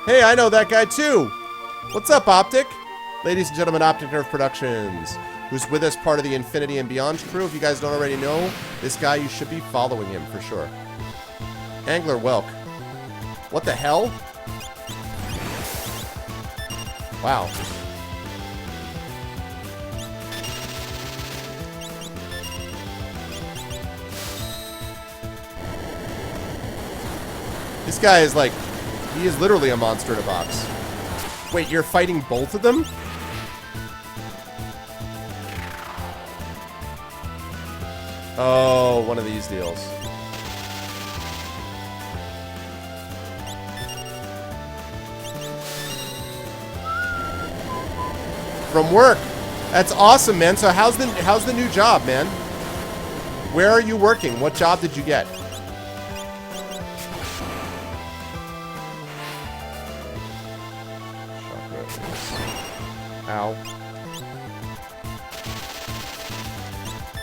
Hey, I know that guy too. What's up, Optic? Ladies and gentlemen, Optic Nerve Productions, who's with us, part of the Infinity and Beyond crew. If you guys don't already know, this guy, you should be following him for sure. Angler Welk. What the hell? Wow. This guy is like, he is literally a monster in a box. Wait, you're fighting both of them? Oh, one of these deals. From work. That's awesome, man. So how's the new job, man? Where are you working? What job did you get? Ow.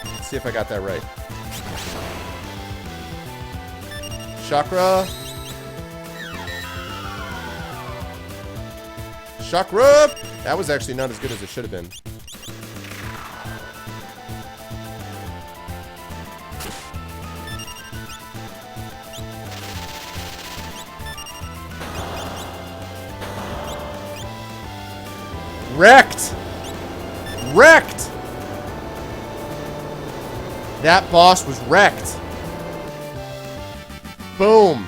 Let's see if I got that right. Chakra. Chakra! That was actually not as good as it should have been. Wrecked! Wrecked! That boss was wrecked. Boom.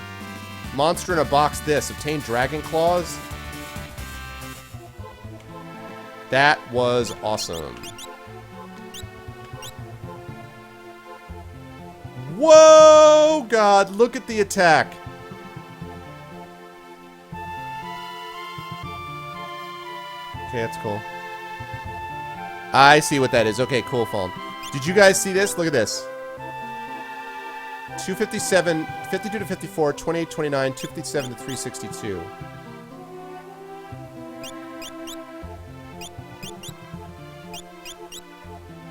Monster in a box this. Obtain dragon claws. That was awesome. Whoa, God, look at the attack. Okay, that's cool. I see what that is. Okay, cool, Fallen. Did you guys see this? Look at this. 257, 52 to 54, 28, 29, 257 to 362.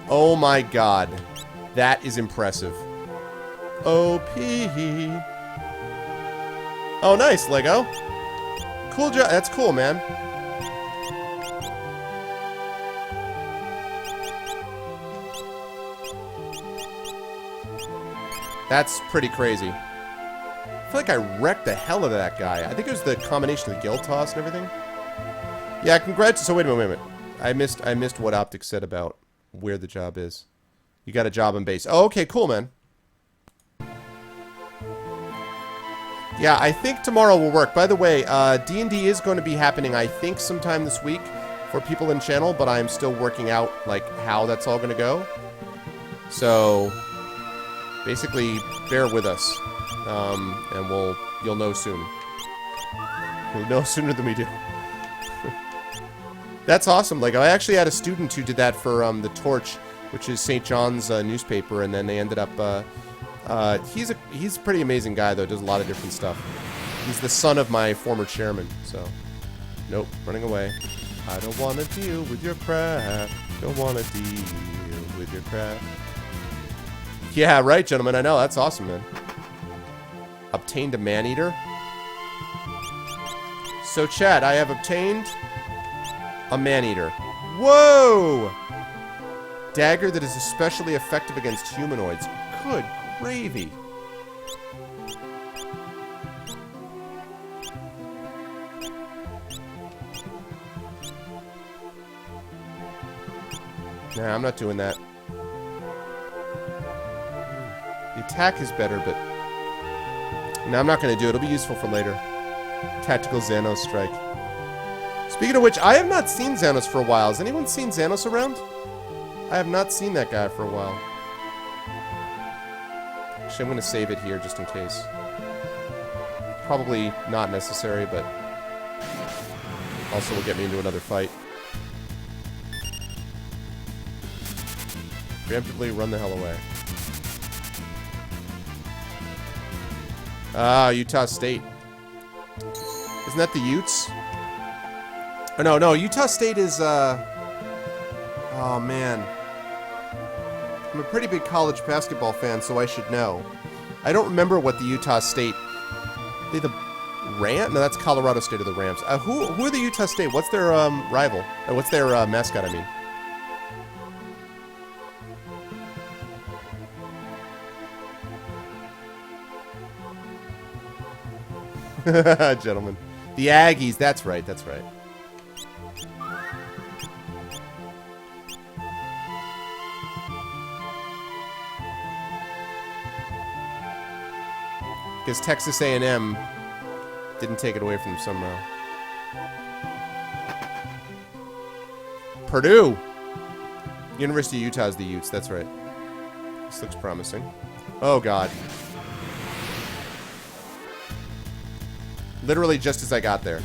Oh my God. That is impressive. OP. Oh, nice, Lego. Cool job. That's cool, man. That's pretty crazy. I feel like I wrecked the hell out of that guy. I think it was the combination of the guild toss and everything. Yeah, congrats. So wait a minute, I missed what Optic said about where the job is. You got a job on base. Oh, okay, cool, man. Yeah, I think tomorrow will work. By the way, D&D is going to be happening, I think, sometime this week for people in channel, but I'm still working out, like, how that's all going to go. So, basically, bear with us, and you'll know soon. We'll know sooner than we do. That's awesome. Like, I actually had a student who did that for the Torch, which is St. John's newspaper, and then they ended up. He's a pretty amazing guy though. Does a lot of different stuff. He's the son of my former chairman. So, nope, running away. I don't want to deal with your crap. Don't want to deal with your crap. Yeah, right, gentlemen. I know. That's awesome, man. Obtained a man-eater. So, chat, I have obtained a man-eater. Whoa! Dagger that is especially effective against humanoids. Good gravy. Nah, I'm not doing that. The attack is better, but... No, I'm not going to do it. It'll be useful for later. Tactical Xanos strike. Speaking of which, I have not seen Xanos for a while. Has anyone seen Xanos around? I have not seen that guy for a while. Actually, I'm going to save it here just in case. Probably not necessary, but also will get me into another fight. Preemptively run the hell away. Ah, Utah State. Isn't that the Utes? Oh, no, Utah State is, oh, man. I'm a pretty big college basketball fan, so I should know. I don't remember what the Utah State... Are they the Rams? No, that's Colorado State of the Rams. Who are the Utah State? What's their rival? What's their mascot, I mean. Gentlemen. The Aggies, that's right, that's right. Because Texas A&M didn't take it away from them somehow. Purdue! University of Utah is the Utes, that's right. This looks promising. Oh, God. Literally just as I got there.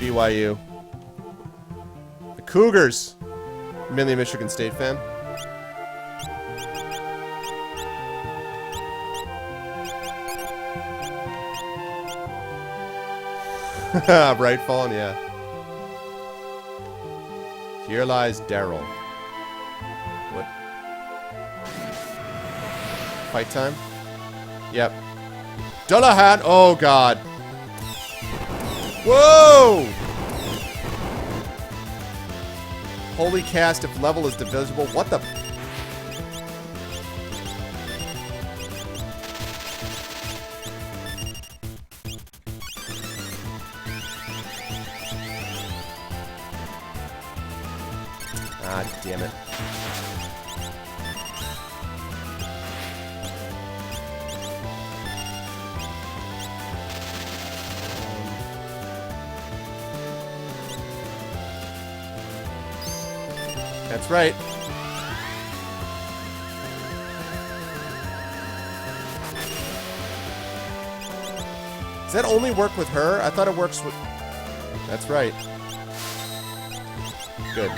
BYU. The Cougars. Mainly a Michigan State fan. Right, Fallen, yeah. Here lies Daryl. What? Fight time? Yep. Dullahan! Oh, God. Whoa! Holy cast if level is divisible. What the... Ah, damn it. That's right. Does that only work with her? I thought it works with... That's right. Good.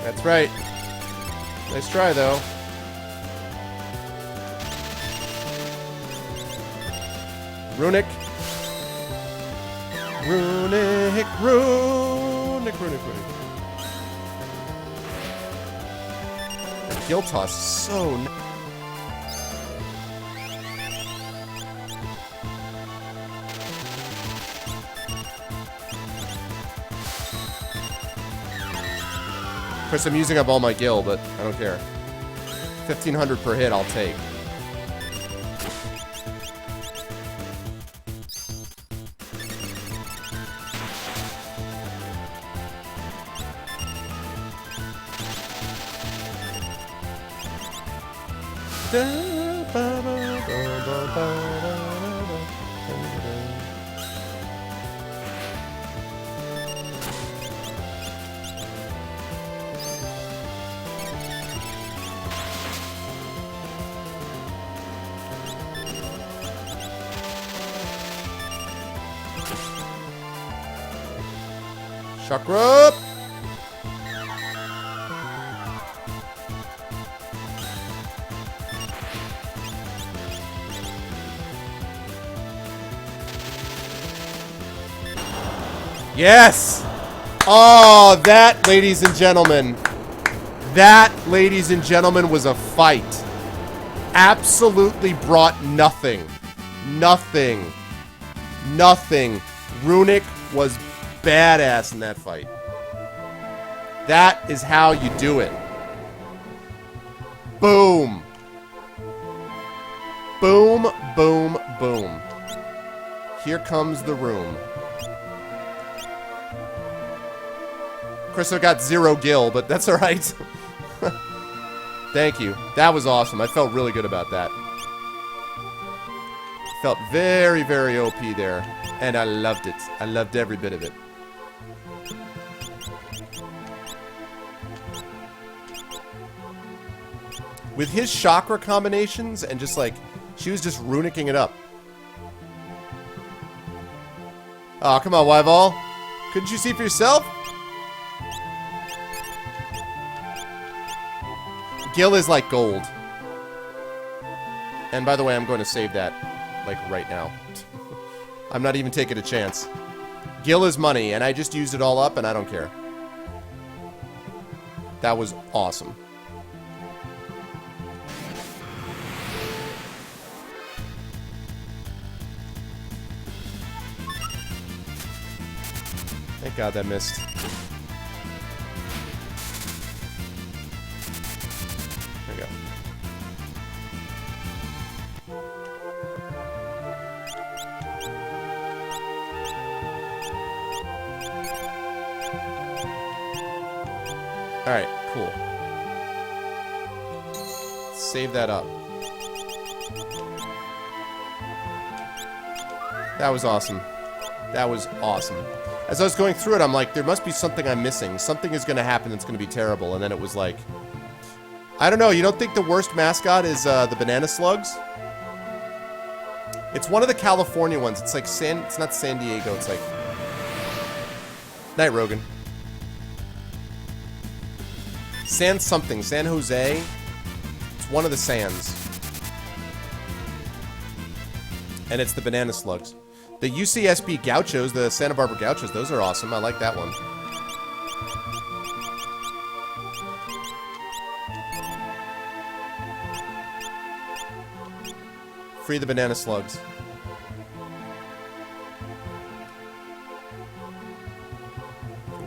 That's right. Nice try, though. Runic. Runic. Runic. Runic. Runic. That gill toss is so... Of course, I'm using up all my gil, but I don't care. 1,500 per hit, I'll take. Chakra! Yes! Oh, that, ladies and gentlemen. That, ladies and gentlemen, was a fight. Absolutely brought nothing. Nothing. Nothing. Runic was badass in that fight. That is how you do it. Boom. Boom, boom, boom. Here comes the room. Of course, I got 0 gil, but that's alright. Thank you. That was awesome. I felt really good about that. Felt very, very OP there. And I loved it. I loved every bit of it. With his chakra combinations and just like, she was just runicking it up. Oh, come on, Wyval. Couldn't you see for yourself? Gil is like gold. And by the way, I'm going to save that, like, right now. I'm not even taking a chance. Gil is money, and I just used it all up, and I don't care. That was awesome. Thank God that missed. There we go. Alright, cool. Save that up. That was awesome. That was awesome. As I was going through it, I'm like, there must be something I'm missing. Something is going to happen that's going to be terrible. And then it was like, I don't know. You don't think the worst mascot is the banana slugs? It's one of the California ones. It's like it's not San Diego. It's like... Night, Rogan. San something. San Jose. It's one of the Sans. And it's the banana slugs. The UCSB Gauchos, the Santa Barbara Gauchos, those are awesome. I like that one. Free the banana slugs.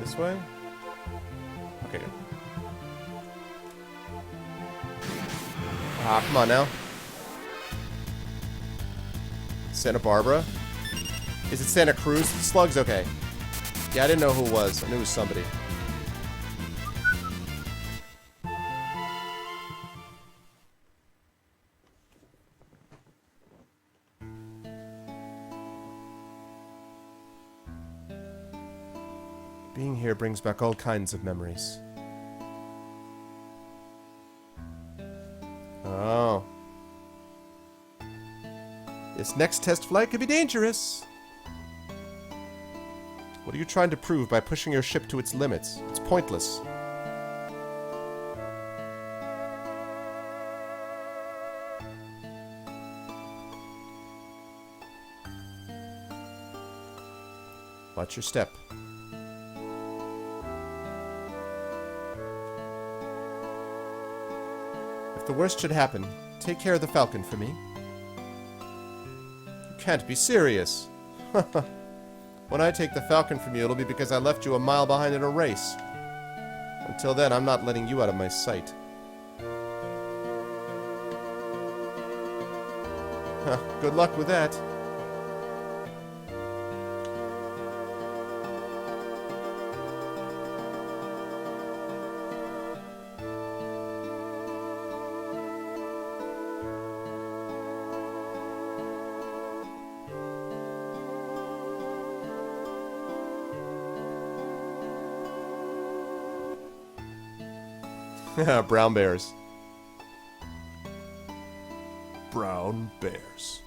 This way? Okay, good. Ah, come on now. Santa Barbara? Is it Santa Cruz? Slugs? Okay. Yeah, I didn't know who it was. I knew it was somebody. Being here brings back all kinds of memories. Oh. This next test flight could be dangerous. What are you trying to prove by pushing your ship to its limits? It's pointless. Watch your step. If the worst should happen, take care of the Falcon for me. You can't be serious. When I take the Falcon from you, it'll be because I left you a mile behind in a race. Until then, I'm not letting you out of my sight. Good luck with that. Brown bears. Brown bears.